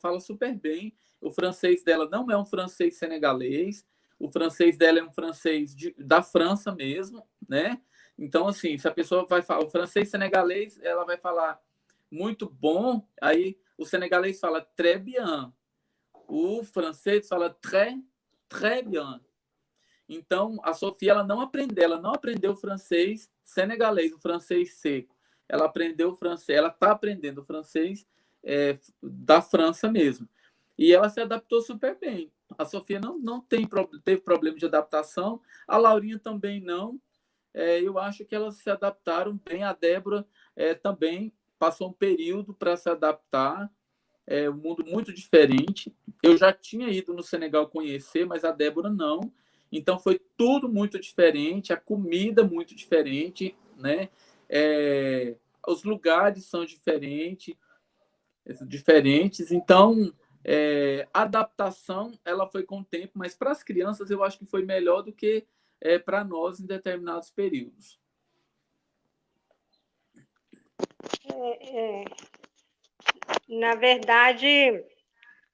fala super bem. O francês dela não é um francês senegalês, o francês dela é um francês da França mesmo, né? Então, assim, se a pessoa vai falar o francês senegalês, ela vai falar muito bom, aí o senegalês fala très bien, o francês fala très bien. Então, a Sofia ela não aprendeu o francês senegalês, o francês seco. Ela aprendeu o francês, ela está aprendendo o francês da França mesmo. E ela se adaptou super bem. A Sofia não teve problema de adaptação, a Laurinha também não. Eu acho que elas se adaptaram bem. A Débora também passou um período para se adaptar. É um mundo muito diferente. Eu já tinha ido no Senegal conhecer, mas a Débora não. Então foi tudo muito diferente, a comida muito diferente, né? Os lugares são diferentes. Então, a adaptação ela foi com o tempo, mas para as crianças eu acho que foi melhor do que para nós em determinados períodos. Na verdade,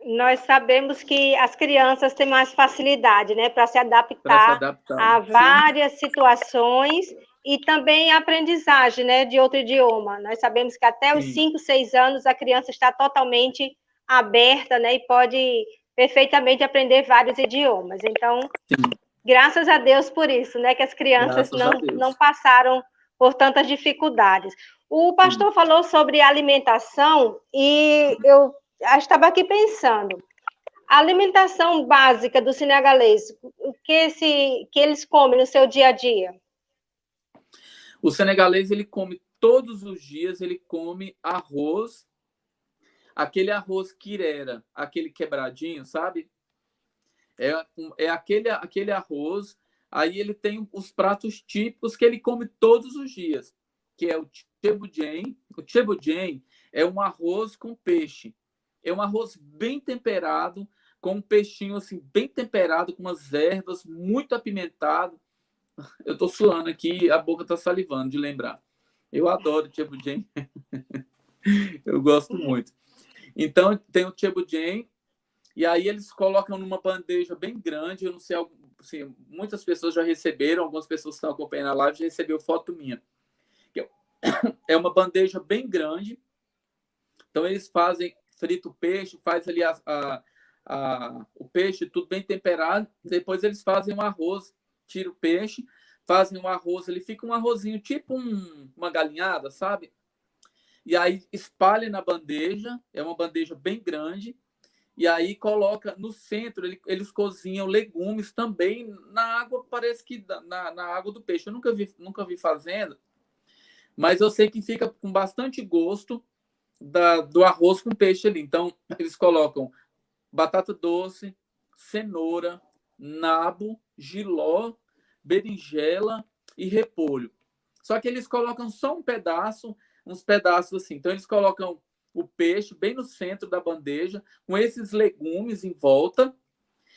nós sabemos que as crianças têm mais facilidade, né, para se adaptar a várias situações e também a aprendizagem, né, de outro idioma. Nós sabemos que até os 5, 6 anos a criança está totalmente aberta, né, e pode perfeitamente aprender vários idiomas. Então, graças a Deus por isso, né, que as crianças não passaram por tantas dificuldades. O pastor falou sobre alimentação e eu estava aqui pensando, a alimentação básica do senegalês, o que eles comem no seu dia a dia? O senegalês, ele come todos os dias, ele come arroz, aquele arroz quirera, aquele quebradinho, sabe? Aquele arroz, aí ele tem os pratos típicos que ele come todos os dias, que é o chebudjen. O chebudjen é um arroz com peixe. É um arroz bem temperado, com um peixinho assim, bem temperado, com umas ervas, muito apimentado. Eu tô suando aqui, a boca tá salivando de lembrar. Eu adoro chebudjen. Eu gosto muito. Então, tem o chebudjen, e aí eles colocam numa bandeja bem grande. Eu não sei, assim, muitas pessoas já receberam, algumas pessoas que estão acompanhando a live já receberam foto minha. É uma bandeja bem grande. Então, eles fazem frito o peixe, faz ali o peixe tudo bem temperado. Depois eles fazem um arroz, tira o peixe, fazem um arroz, ele fica um arrozinho tipo uma galinhada, sabe? E aí espalha na bandeja, é uma bandeja bem grande, e aí coloca no centro, eles cozinham legumes também na água, parece que na água do peixe. Eu nunca vi fazendo, mas eu sei que fica com bastante gosto do arroz com peixe ali. Então, eles colocam batata doce, cenoura, nabo, jiló, berinjela e repolho. Só que eles colocam só uns pedaços assim. Então, eles colocam o peixe bem no centro da bandeja, com esses legumes em volta.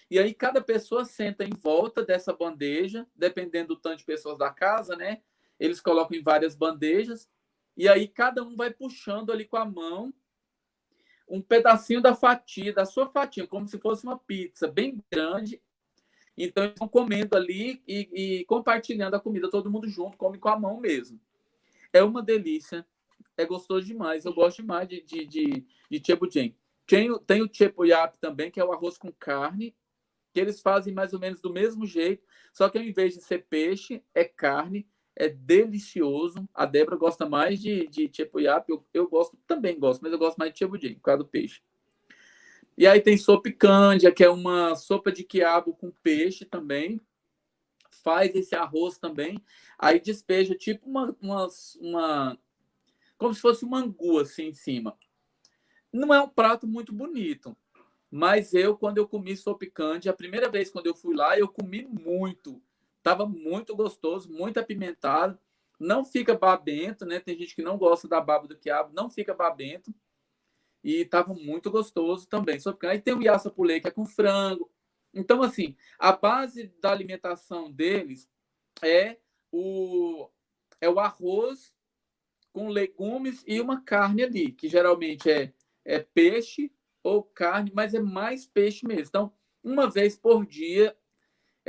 E aí, cada pessoa senta em volta dessa bandeja, dependendo do tanto de pessoas da casa, né? Eles colocam em várias bandejas. E aí, cada um vai puxando ali com a mão um pedacinho da sua fatia, como se fosse uma pizza bem grande. Então, eles estão comendo ali e compartilhando a comida, todo mundo junto, come com a mão mesmo. É uma delícia, é gostoso demais. Eu gosto demais de chebudjen. Tem o chepuyap também, que é o arroz com carne, que eles fazem mais ou menos do mesmo jeito, só que ao invés de ser peixe, é carne, é delicioso. A Débora gosta mais de chepuyap, eu também gosto, mas eu gosto mais de chebudjen, por causa do peixe. E aí tem sopa cândia, que é uma sopa de quiabo com peixe também. Faz esse arroz também, aí despeja tipo como se fosse uma angu assim em cima. Não é um prato muito bonito, Mas quando eu comi sopicande, a primeira vez quando eu fui lá, eu comi muito. Tava muito gostoso, muito apimentado. Não fica babento, né? Tem gente que não gosta da baba do quiabo, não fica babento. E tava muito gostoso também. Aí tem o yassa pulê, que é com frango. Então, assim, a base da alimentação deles é o arroz com legumes e uma carne ali, que geralmente é peixe ou carne, mas é mais peixe mesmo. Então, uma vez por dia,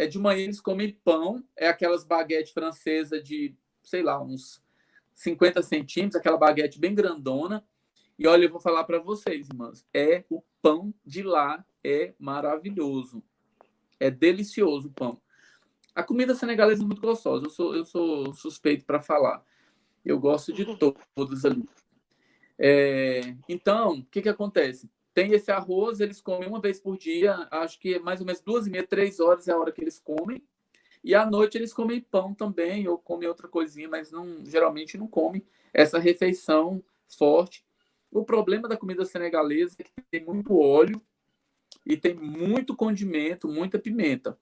de manhã eles comem pão, aquelas baguetes francesas de, sei lá, uns 50 centímetros, aquela baguete bem grandona. E olha, eu vou falar para vocês, irmãs, o pão de lá é maravilhoso. É delicioso o pão. A comida senegalesa é muito gostosa. Eu sou suspeito para falar. Eu gosto de todos ali. Então, o que acontece? Tem esse arroz, eles comem uma vez por dia, acho que mais ou menos 2h30, 3 horas é a hora que eles comem. E à noite eles comem pão também, ou comem outra coisinha, mas geralmente não comem essa refeição forte. O problema da comida senegalesa é que tem muito óleo e tem muito condimento, muita pimenta.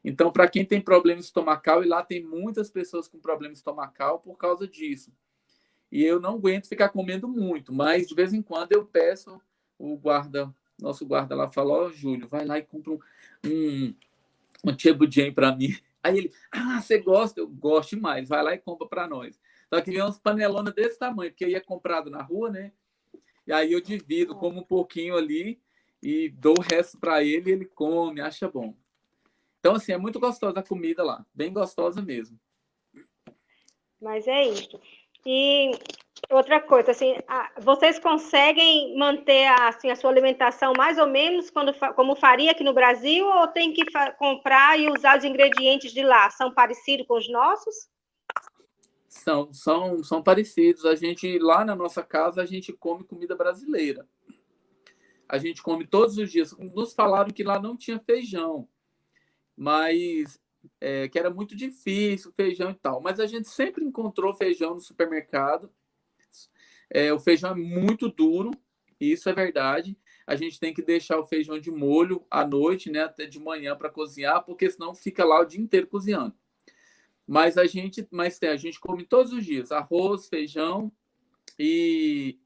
Então, para quem tem problema estomacal, e lá tem muitas pessoas com problema estomacal por causa disso. E eu não aguento ficar comendo muito, mas de vez em quando eu peço, nosso guarda lá fala, Júlio, vai lá e compra um tchebudjem para mim. Aí ele, você gosta? Eu gosto demais, vai lá e compra para nós. Só que vem umas panelonas desse tamanho, porque aí é comprado na rua, né? E aí eu divido, como um pouquinho ali e dou o resto para ele e ele come, acha bom. Então, assim, é muito gostosa a comida lá, bem gostosa mesmo. Mas é isso. E outra coisa, assim, vocês conseguem manter assim, a sua alimentação mais ou menos como faria aqui no Brasil, ou tem que comprar e usar os ingredientes de lá? São parecidos com os nossos? São parecidos. A gente, lá na nossa casa, a gente come comida brasileira. A gente come todos os dias. Nos falaram que lá não tinha feijão, mas que era muito difícil, feijão e tal. Mas a gente sempre encontrou feijão no supermercado. O feijão é muito duro, isso é verdade. A gente tem que deixar o feijão de molho à noite, né, até de manhã para cozinhar, porque senão fica lá o dia inteiro cozinhando. Mas a gente come todos os dias arroz, feijão e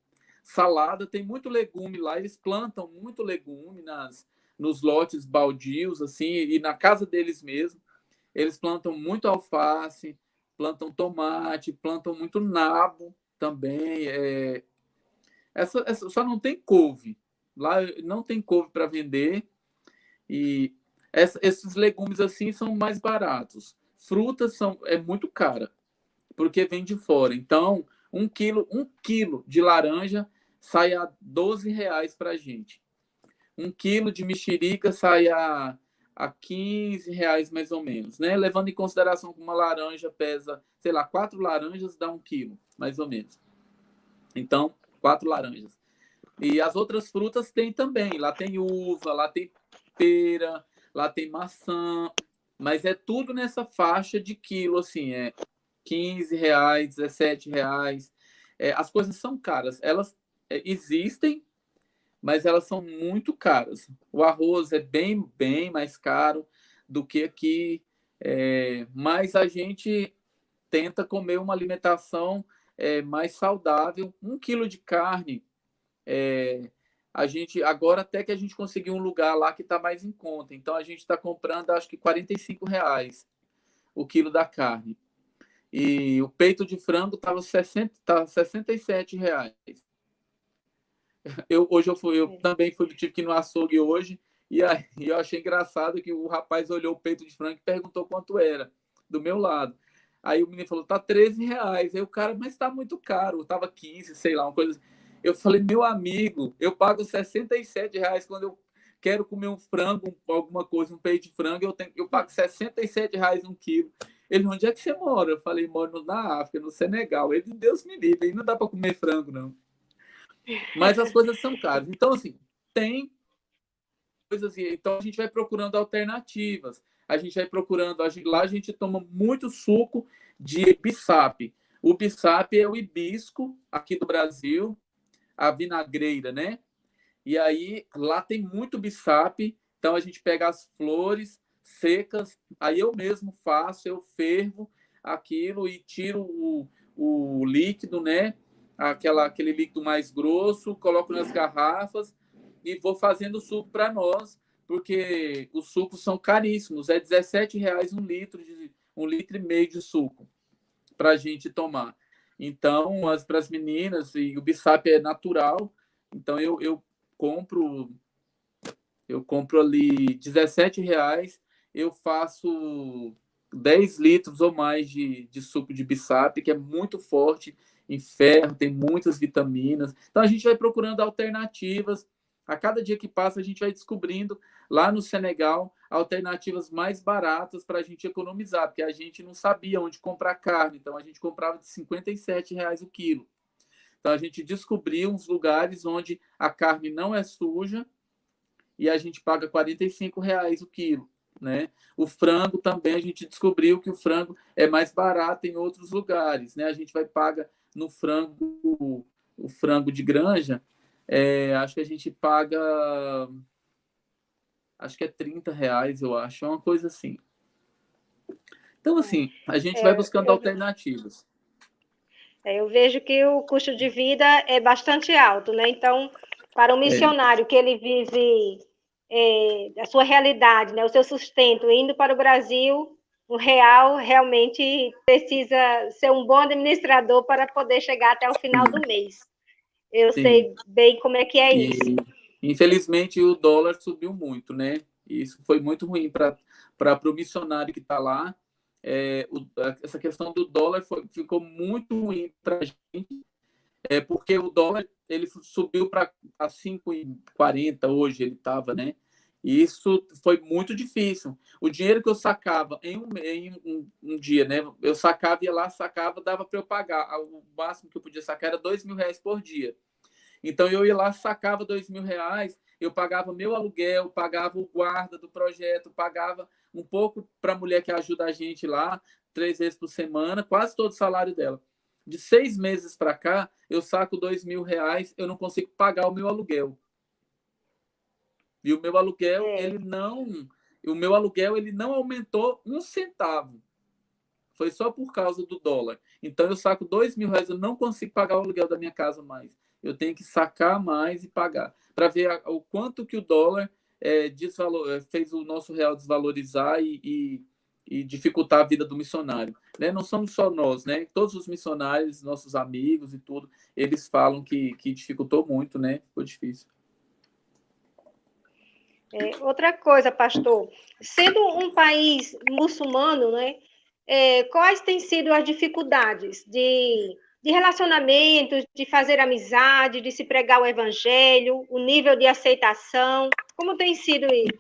salada. Tem muito legume lá, eles plantam muito legume nos lotes baldios, assim, e na casa deles mesmo. Eles plantam muito alface, plantam tomate, plantam muito nabo também. Só não tem couve. Lá não tem couve para vender. E esses legumes assim são mais baratos. Frutas é muito cara, porque vem de fora. Então, um quilo de laranja sai a R$ 12 para a gente. 1 quilo de mexerica sai a R$ 15 mais ou menos, né? Levando em consideração que uma laranja pesa, sei lá, 4 laranjas dá 1 quilo, mais ou menos. Então, 4 laranjas. E as outras frutas tem também. Lá tem uva, lá tem pera, lá tem maçã, mas é tudo nessa faixa de quilo, assim, R$ 15, R$ 17. As coisas são caras. Elas existem, mas elas são muito caras. O arroz é bem, bem mais caro do que aqui, mas a gente tenta comer uma alimentação mais saudável. 1 quilo de carne, agora até que a gente conseguiu um lugar lá que está mais em conta. Então a gente está comprando, acho que R$ 45 o quilo da carne. E o peito de frango estava R$ 67. Eu também tive que ir no açougue hoje, e aí eu achei engraçado que o rapaz olhou o peito de frango e perguntou quanto era, do meu lado. Aí o menino falou, tá R$ 13. Aí o cara, mas tá muito caro, tava 15, sei lá, uma coisa. Eu falei, meu amigo, eu pago R$ 67 quando eu quero comer um frango, alguma coisa, um peito de frango, eu pago R$ 67 1 quilo. Ele, onde é que você mora? Eu falei, moro na África, no Senegal. Ele, Deus me livre, aí não dá para comer frango, não. Mas as coisas são caras. Então, assim, tem coisas. Então, a gente vai procurando alternativas. A gente vai procurando. Lá a gente toma muito suco de bissap. O bissap é o hibisco aqui do Brasil, a vinagreira, né? E aí, lá tem muito bisape, então a gente pega as flores secas, aí eu mesmo faço, eu fervo aquilo e tiro o líquido, né? Aquele líquido mais grosso, coloco nas garrafas e vou fazendo suco para nós, porque os sucos são caríssimos, é R$ 17 um litro, 1,5 litro de suco para a gente tomar. Então, para as meninas, e o bisape é natural, então eu compro ali R$ 17, eu faço 10 litros ou mais de suco de bisape, que é muito forte em ferro, tem muitas vitaminas. Então a gente vai procurando alternativas. A cada dia que passa, a gente vai descobrindo lá no Senegal alternativas mais baratas para a gente economizar, porque a gente não sabia onde comprar carne, então a gente comprava de R$ 57 o quilo. Então a gente descobriu uns lugares onde a carne não é suja e a gente paga R$ 45 o quilo, né? O frango também, a gente descobriu que o frango é mais barato em outros lugares, né? A gente vai pagar no frango, o frango de granja, acho que a gente paga, acho que é R$ 30, eu acho, é uma coisa assim. Então, assim, a gente vai buscando alternativas. Eu vejo que o custo de vida é bastante alto, né? Então, para um missionário que ele vive a sua realidade, né? O seu sustento, indo para o Brasil, o real realmente precisa ser um bom administrador para poder chegar até o final do mês. Eu sei bem como é que é isso. Infelizmente, o dólar subiu muito, né? Isso foi muito ruim para o missionário que está lá. Essa questão do dólar ficou muito ruim para a gente, porque o dólar ele subiu para 5,40 hoje, ele estava, né? E isso foi muito difícil. O dinheiro que eu sacava em um dia, né? Eu sacava, ia lá, sacava, dava para eu pagar. O máximo que eu podia sacar era R$ 2.000 por dia. Então eu ia lá, sacava R$ 2.000, eu pagava meu aluguel, pagava o guarda do projeto, pagava um pouco para a mulher que ajuda a gente lá, 3 vezes por semana, quase todo o salário dela. De 6 meses para cá, eu saco R$ 2.000, eu não consigo pagar o meu aluguel. E o meu aluguel, ele não aumentou um centavo. Foi só por causa do dólar. Então eu saco R$ 2.000, eu não consigo pagar o aluguel da minha casa mais. Eu tenho que sacar mais e pagar. Para ver o quanto que o dólar fez o nosso real desvalorizar e dificultar a vida do missionário. Né? Não somos só nós, né? Todos os missionários, nossos amigos e tudo, eles falam que dificultou muito, né? Ficou difícil. Outra coisa, pastor, sendo um país muçulmano, né? Quais têm sido as dificuldades de relacionamento, de fazer amizade, de se pregar o evangelho, o nível de aceitação? Como tem sido isso?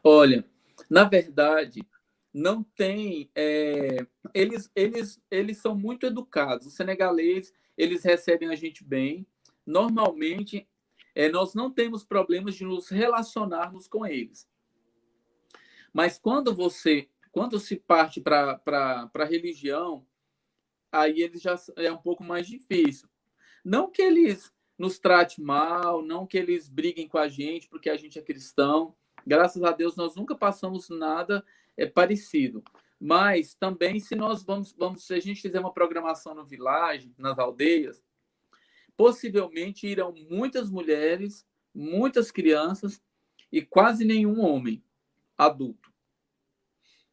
Olha, na verdade, não tem. Eles são muito educados. Os senegaleses, eles recebem a gente bem. Normalmente, nós não temos problemas de nos relacionarmos com eles. Mas quando se parte para a religião, aí eles já é um pouco mais difícil. Não que eles nos tratem mal, não que eles briguem com a gente porque a gente é cristão. Graças a Deus nós nunca passamos nada parecido. Mas também se nós se a gente fizer uma programação no Village, nas aldeias, possivelmente irão muitas mulheres, muitas crianças e quase nenhum homem adulto.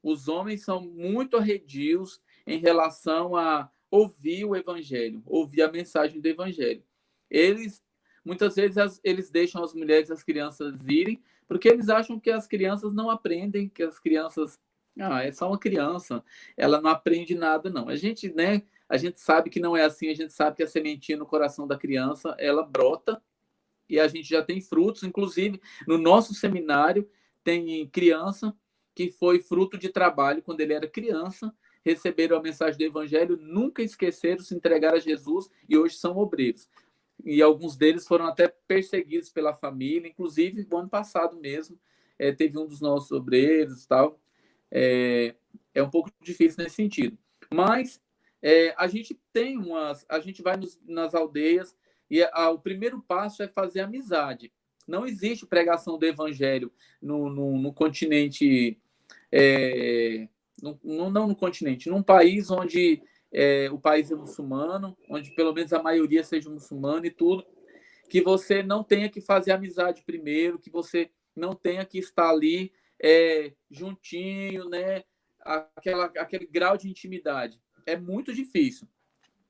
Os homens são muito arredios em relação a ouvir o evangelho, ouvir a mensagem do evangelho. Muitas vezes, eles deixam as mulheres e as crianças irem, porque eles acham que as crianças não aprendem, que as crianças... é só uma criança, ela não aprende nada, não. A gente sabe que não é assim, a gente sabe que a sementinha no coração da criança, ela brota, e a gente já tem frutos, inclusive, no nosso seminário, tem criança que foi fruto de trabalho quando ele era criança, receberam a mensagem do evangelho, nunca esqueceram, se entregaram a Jesus e hoje são obreiros. E alguns deles foram até perseguidos pela família, inclusive no ano passado mesmo, teve um dos nossos obreiros e tal. É um pouco difícil nesse sentido. Mas a gente vai nas aldeias, E o primeiro passo é fazer amizade. Não existe pregação do evangelho no continente, não no continente, num país onde o país é muçulmano, onde pelo menos a maioria seja muçulmana e tudo, que você não tenha que fazer amizade primeiro, que você não tenha que estar ali juntinho, né? Aquele grau de intimidade. É muito difícil.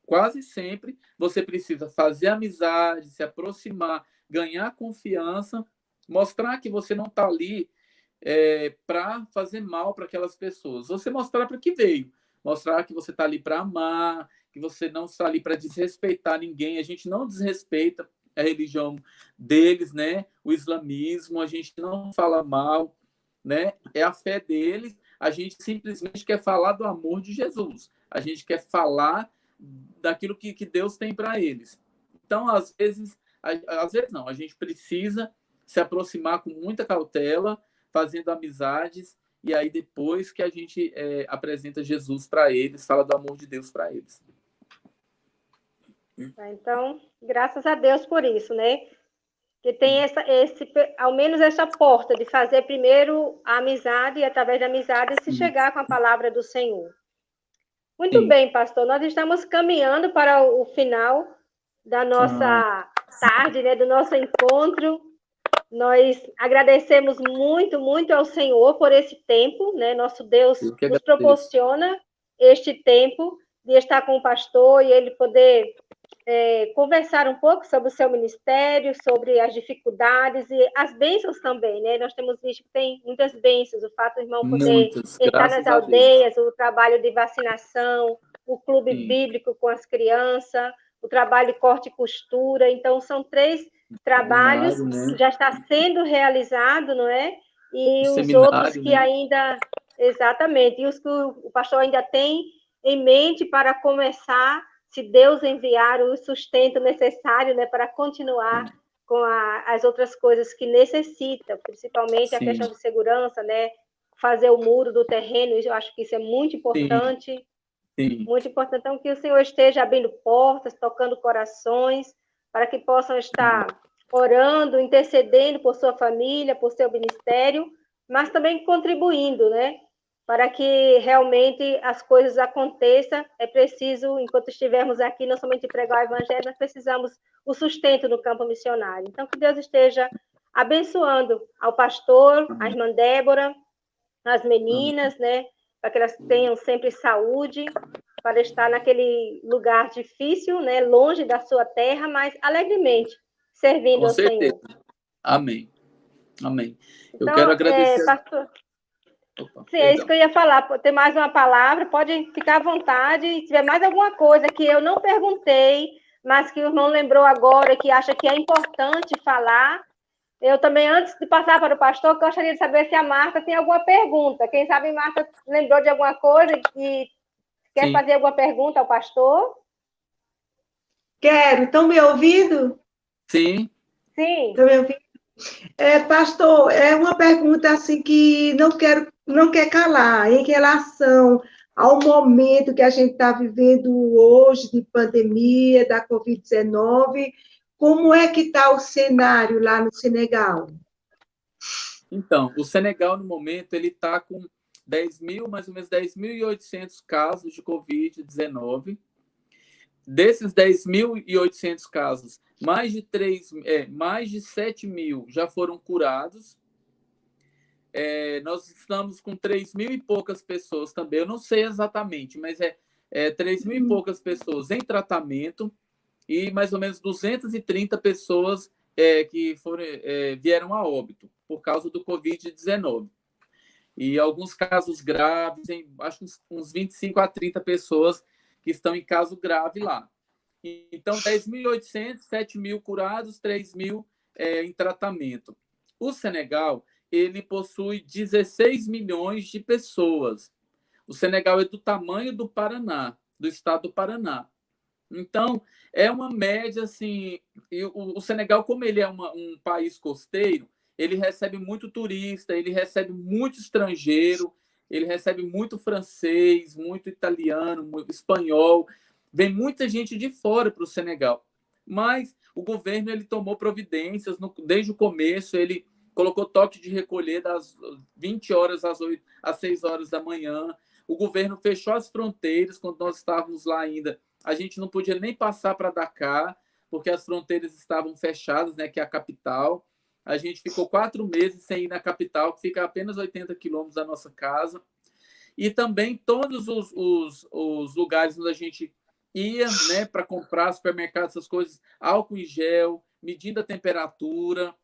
Quase sempre você precisa fazer amizade, se aproximar, ganhar confiança, mostrar que você não está ali para fazer mal para aquelas pessoas. Você mostrar para que veio. Mostrar que você está ali para amar, que você não está ali para desrespeitar ninguém. A gente não desrespeita a religião deles, né? O islamismo, a gente não fala mal, né? É a fé deles. A gente simplesmente quer falar do amor de Jesus. A gente quer falar daquilo que Deus tem para eles. Então, às vezes não, a gente precisa se aproximar com muita cautela, fazendo amizades, e aí depois que a gente apresenta Jesus para eles, fala do amor de Deus para eles. Então, graças a Deus por isso, né? Que tem ao menos essa porta de fazer primeiro a amizade e, através da amizade, se chegar com a palavra do Senhor. Muito bem, pastor. Nós estamos caminhando para o final da nossa tarde, né, do nosso encontro. Nós agradecemos muito, muito ao Senhor por esse tempo, né? Nosso Deus nos proporciona este tempo de estar com o pastor e ele poder conversar um pouco sobre o seu ministério, sobre as dificuldades e as bênçãos também, né? Nós temos visto que tem muitas bênçãos, o fato do irmão poder entrar nas aldeias, o trabalho de vacinação, o clube bíblico com as crianças, o trabalho de corte e costura. Então, são 3 trabalhos que já está sendo realizado, não é? E os outros que ainda... Exatamente. E os que o pastor ainda tem em mente para começar, se Deus enviar o sustento necessário, né, para continuar com as outras coisas que necessita, principalmente a questão de segurança, né, fazer o muro do terreno, eu acho que isso é muito importante. Muito importante. Então, que o Senhor esteja abrindo portas, tocando corações, para que possam estar orando, intercedendo por sua família, por seu ministério, mas também contribuindo, né? Para que realmente as coisas aconteçam. É preciso, enquanto estivermos aqui, não somente pregar o evangelho, nós precisamos o sustento no campo missionário. Então, que Deus esteja abençoando ao pastor, à irmã Débora, as meninas, né? Para que elas tenham sempre saúde, para estar naquele lugar difícil, né? Longe da sua terra, mas alegremente servindo ao Senhor. Amém. Amém. Então, eu quero agradecer. Pastor... Sim, é isso que eu ia falar. Tem mais uma palavra, pode ficar à vontade. Se tiver mais alguma coisa que eu não perguntei, mas que o irmão lembrou agora, que acha que é importante falar, eu também, antes de passar para o pastor, gostaria de saber se a Marta tem alguma pergunta. Quem sabe Marta lembrou de alguma coisa e quer fazer alguma pergunta ao pastor? Quero. Estão me ouvindo? Sim. Estão me ouvindo? Pastor, é uma pergunta assim que não quer calar, em relação ao momento que a gente está vivendo hoje de pandemia, da Covid-19, como é que está o cenário lá no Senegal? Então, o Senegal, no momento, ele está com mais ou menos 10.800 casos de Covid-19. Desses 10.800 casos, mais de 7 mil já foram curados. Nós estamos com 3 mil e poucas pessoas também, eu não sei exatamente, mas 3 mil e poucas pessoas em tratamento e mais ou menos 230 pessoas que vieram a óbito por causa do Covid-19. E alguns casos graves, acho que uns 25 a 30 pessoas que estão em caso grave lá. Então, 10.800, 7 mil curados, 3 mil em tratamento. O Senegal, ele possui 16 milhões de pessoas. O Senegal é do tamanho do Paraná, do estado do Paraná. Então, é uma média, assim... O Senegal, como ele é um país costeiro, ele recebe muito turista, ele recebe muito estrangeiro, ele recebe muito francês, muito italiano, muito espanhol. Vem muita gente de fora para o Senegal. Mas o governo ele tomou providências desde o começo, ele colocou toque de recolher das 20 horas às 6 horas da manhã. O governo fechou as fronteiras quando nós estávamos lá ainda. A gente não podia nem passar para Dakar, porque as fronteiras estavam fechadas, né, que é a capital. A gente ficou 4 meses sem ir na capital, que fica a apenas 80 quilômetros da nossa casa. E também todos os lugares onde a gente ia, né, para comprar, supermercado, essas coisas, álcool em gel, medindo a temperatura,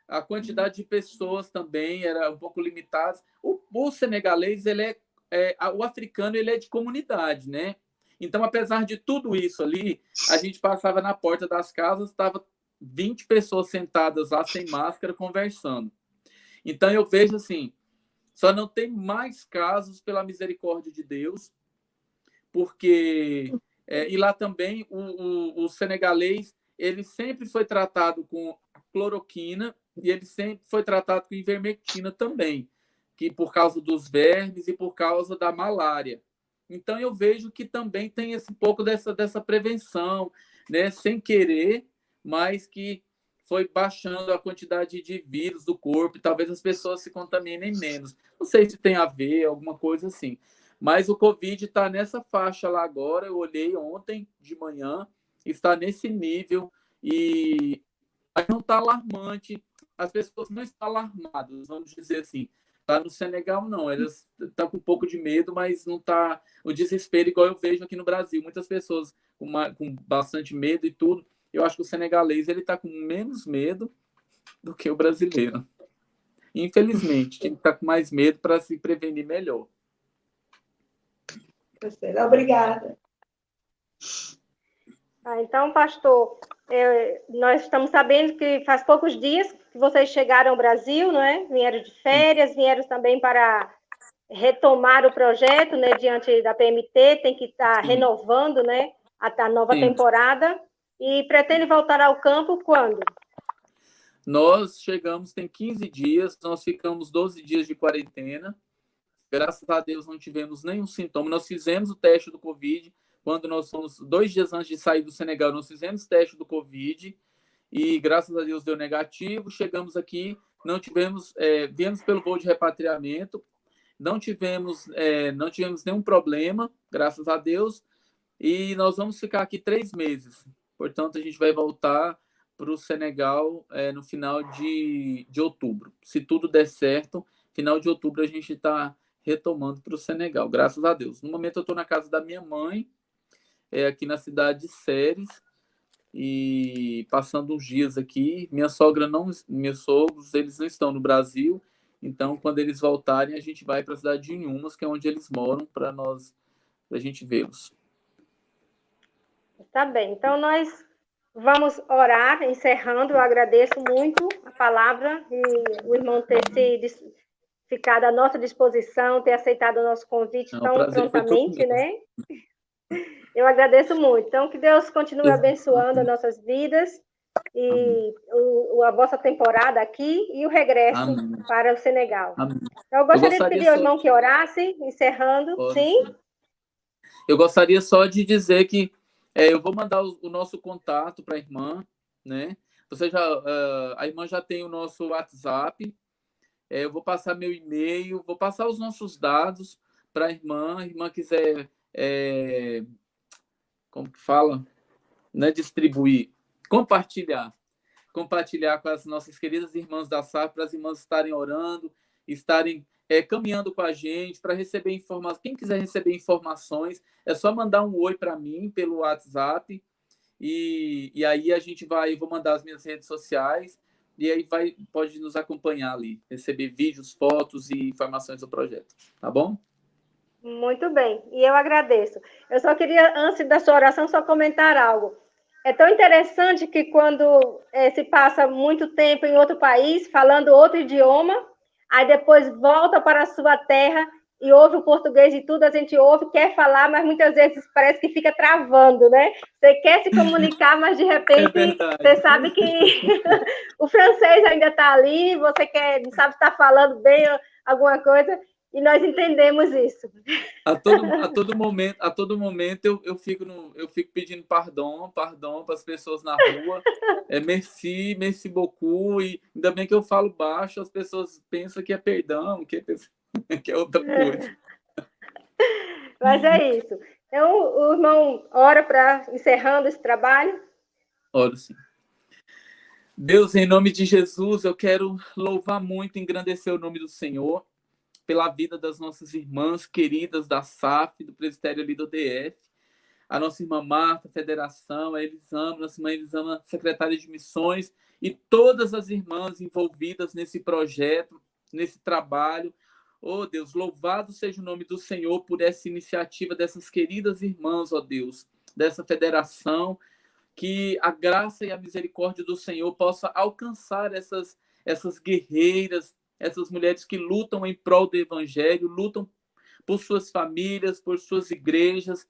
a quantidade de pessoas também era um pouco limitada. O senegalês, o africano, ele é de comunidade, né? Então, apesar de tudo isso ali, a gente passava na porta das casas, estava 20 pessoas sentadas lá sem máscara conversando. Então, eu vejo assim, só não tem mais casos pela misericórdia de Deus, porque e lá também o senegalês ele sempre foi tratado com cloroquina e ele sempre foi tratado com ivermectina também, que por causa dos vermes e por causa da malária. Então eu vejo que também tem esse pouco dessa prevenção, né, sem querer, mas que foi baixando a quantidade de vírus do corpo e talvez as pessoas se contaminem menos. Não sei se tem a ver, alguma coisa assim. Mas o Covid está nessa faixa lá agora. Eu olhei ontem de manhã, está nesse nível e não está alarmante. As pessoas não estão alarmadas, vamos dizer assim. Tá no Senegal, não. Elas estão com um pouco de medo, mas não está o desespero igual eu vejo aqui no Brasil. Muitas pessoas com bastante medo e tudo. Eu acho que o senegalês ele está com menos medo do que o brasileiro. Infelizmente, tem que estar com mais medo para se prevenir melhor. Obrigada. Então, pastor, nós estamos sabendo que faz poucos dias que vocês chegaram ao Brasil, não é? Vieram de férias, vieram também para retomar o projeto, né? Diante da PMT, tem que estar renovando, né? A nova temporada. E pretende voltar ao campo quando? Nós chegamos, tem 15 dias, nós ficamos 12 dias de quarentena. Graças a Deus não tivemos nenhum sintoma. Nós fizemos o teste do Covid. Quando nós fomos 2 dias antes de sair do Senegal, nós fizemos teste do Covid. E graças a Deus deu negativo. Chegamos aqui, não tivemos, viemos pelo voo de repatriamento. Não tivemos nenhum problema, graças a Deus. E nós vamos ficar aqui 3 meses. Portanto, a gente vai voltar para o Senegal no final de outubro. Se tudo der certo, final de outubro a gente está retomando para o Senegal, graças a Deus. No momento eu estou na casa da minha mãe, aqui na cidade de Séries, e passando uns dias aqui. Meus sogros, eles não estão no Brasil, então quando eles voltarem a gente vai para a cidade de Inhumas, que é onde eles moram, para a gente vê-los. Tá bem, então nós vamos orar, encerrando. Eu agradeço muito a palavra e o irmão ter ficado à nossa disposição, ter aceitado o nosso convite tão prontamente, né? Eu agradeço muito. Então, que Deus continue abençoando as nossas vidas e a vossa temporada aqui e o regresso para o Senegal. Amém. Então, eu gostaria de pedir ao irmão que orasse, encerrando. Sim? Eu gostaria só de dizer que eu vou mandar o nosso contato para a irmã, né? A irmã já tem o nosso WhatsApp. Eu vou passar meu e-mail, vou passar os nossos dados para a irmã quiser, como que fala? Né? Distribuir, compartilhar com as nossas queridas irmãs da SAF, para as irmãs estarem orando, estarem caminhando com a gente, para receber informações. Quem quiser receber informações, é só mandar um oi para mim pelo WhatsApp, e aí eu vou mandar as minhas redes sociais, e aí pode nos acompanhar ali, receber vídeos, fotos e informações do projeto, tá bom? Muito bem, e eu agradeço. Eu só queria, antes da sua oração, só comentar algo. É tão interessante que quando se passa muito tempo em outro país, falando outro idioma, aí depois volta para a sua terra e ouve o português e tudo, a gente ouve, quer falar, mas muitas vezes parece que fica travando, né? Você quer se comunicar, mas de repente você sabe que o francês ainda está ali, você não sabe se está falando bem alguma coisa. e nós entendemos isso. A todo momento eu fico pedindo perdão para as pessoas na rua. Merci beaucoup. E ainda bem que eu falo baixo, as pessoas pensam que é perdão, que é outra coisa. Mas é isso. Então, o irmão ora para encerrando esse trabalho. Oro sim. Deus, em nome de Jesus, eu quero louvar muito, engrandecer o nome do Senhor pela vida das nossas irmãs queridas da SAF, do Presbitério ali do DF, a nossa irmã Marta, Federação, a Elisama, nossa irmã Elisama, secretária de Missões, e todas as irmãs envolvidas nesse projeto, nesse trabalho. Oh, Deus, louvado seja o nome do Senhor por essa iniciativa dessas queridas irmãs, ó Deus, dessa federação, que a graça e a misericórdia do Senhor possa alcançar essas guerreiras, essas mulheres que lutam em prol do Evangelho, lutam por suas famílias, por suas igrejas.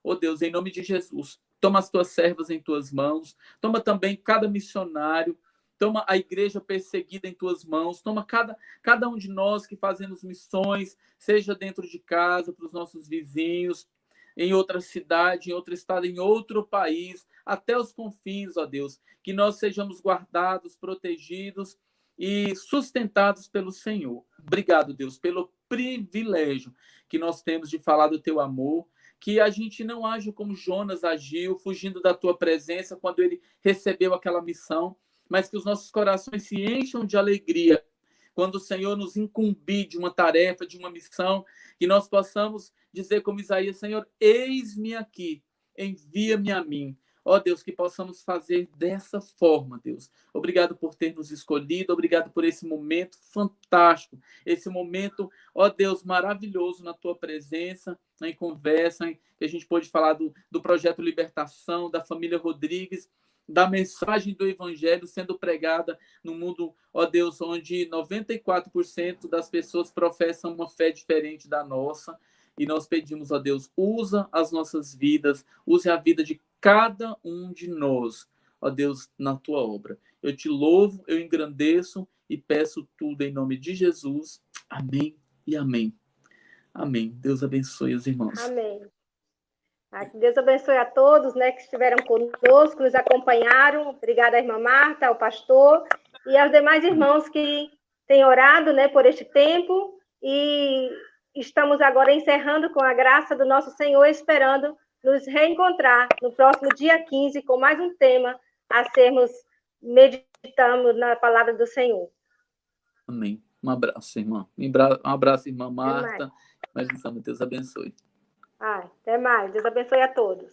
Oh Deus, em nome de Jesus, toma as tuas servas em tuas mãos, toma também cada missionário, toma a igreja perseguida em tuas mãos, toma cada um de nós que fazemos missões, seja dentro de casa, para os nossos vizinhos, em outra cidade, em outro estado, em outro país, até os confins, ó Deus, que nós sejamos guardados, protegidos e sustentados pelo Senhor. Obrigado, Deus, pelo privilégio que nós temos de falar do teu amor, que a gente não age como Jonas agiu, fugindo da tua presença quando ele recebeu aquela missão, mas que os nossos corações se encham de alegria quando o Senhor nos incumbir de uma tarefa, de uma missão, que nós possamos dizer como Isaías: Senhor, eis-me aqui, envia-me a mim. Ó Deus, que possamos fazer dessa forma, Deus. Obrigado por ter nos escolhido, obrigado por esse momento fantástico, esse momento, ó Deus, maravilhoso na tua presença, em conversa, que a gente pôde falar do projeto Libertação, da família Rodrigues, da mensagem do Evangelho sendo pregada no mundo, ó Deus, onde 94% das pessoas professam uma fé diferente da nossa. E nós pedimos, ó Deus, usa as nossas vidas, use a vida de cada um de nós, ó Deus, na tua obra. Eu te louvo, eu engrandeço e peço tudo em nome de Jesus. Amém e amém. Amém. Deus abençoe os irmãos. Amém. Que Deus abençoe a todos, né, que estiveram conosco, nos acompanharam. Obrigada, irmã Marta, ao pastor e aos demais irmãos que têm orado, né, por este tempo. E estamos agora encerrando com a graça do nosso Senhor, esperando nos reencontrar no próximo dia 15 com mais um tema a sermos meditando na palavra do Senhor. Amém. Um abraço, irmã. Um abraço, irmã Marta. Mas Deus abençoe. Até mais. Deus abençoe a todos.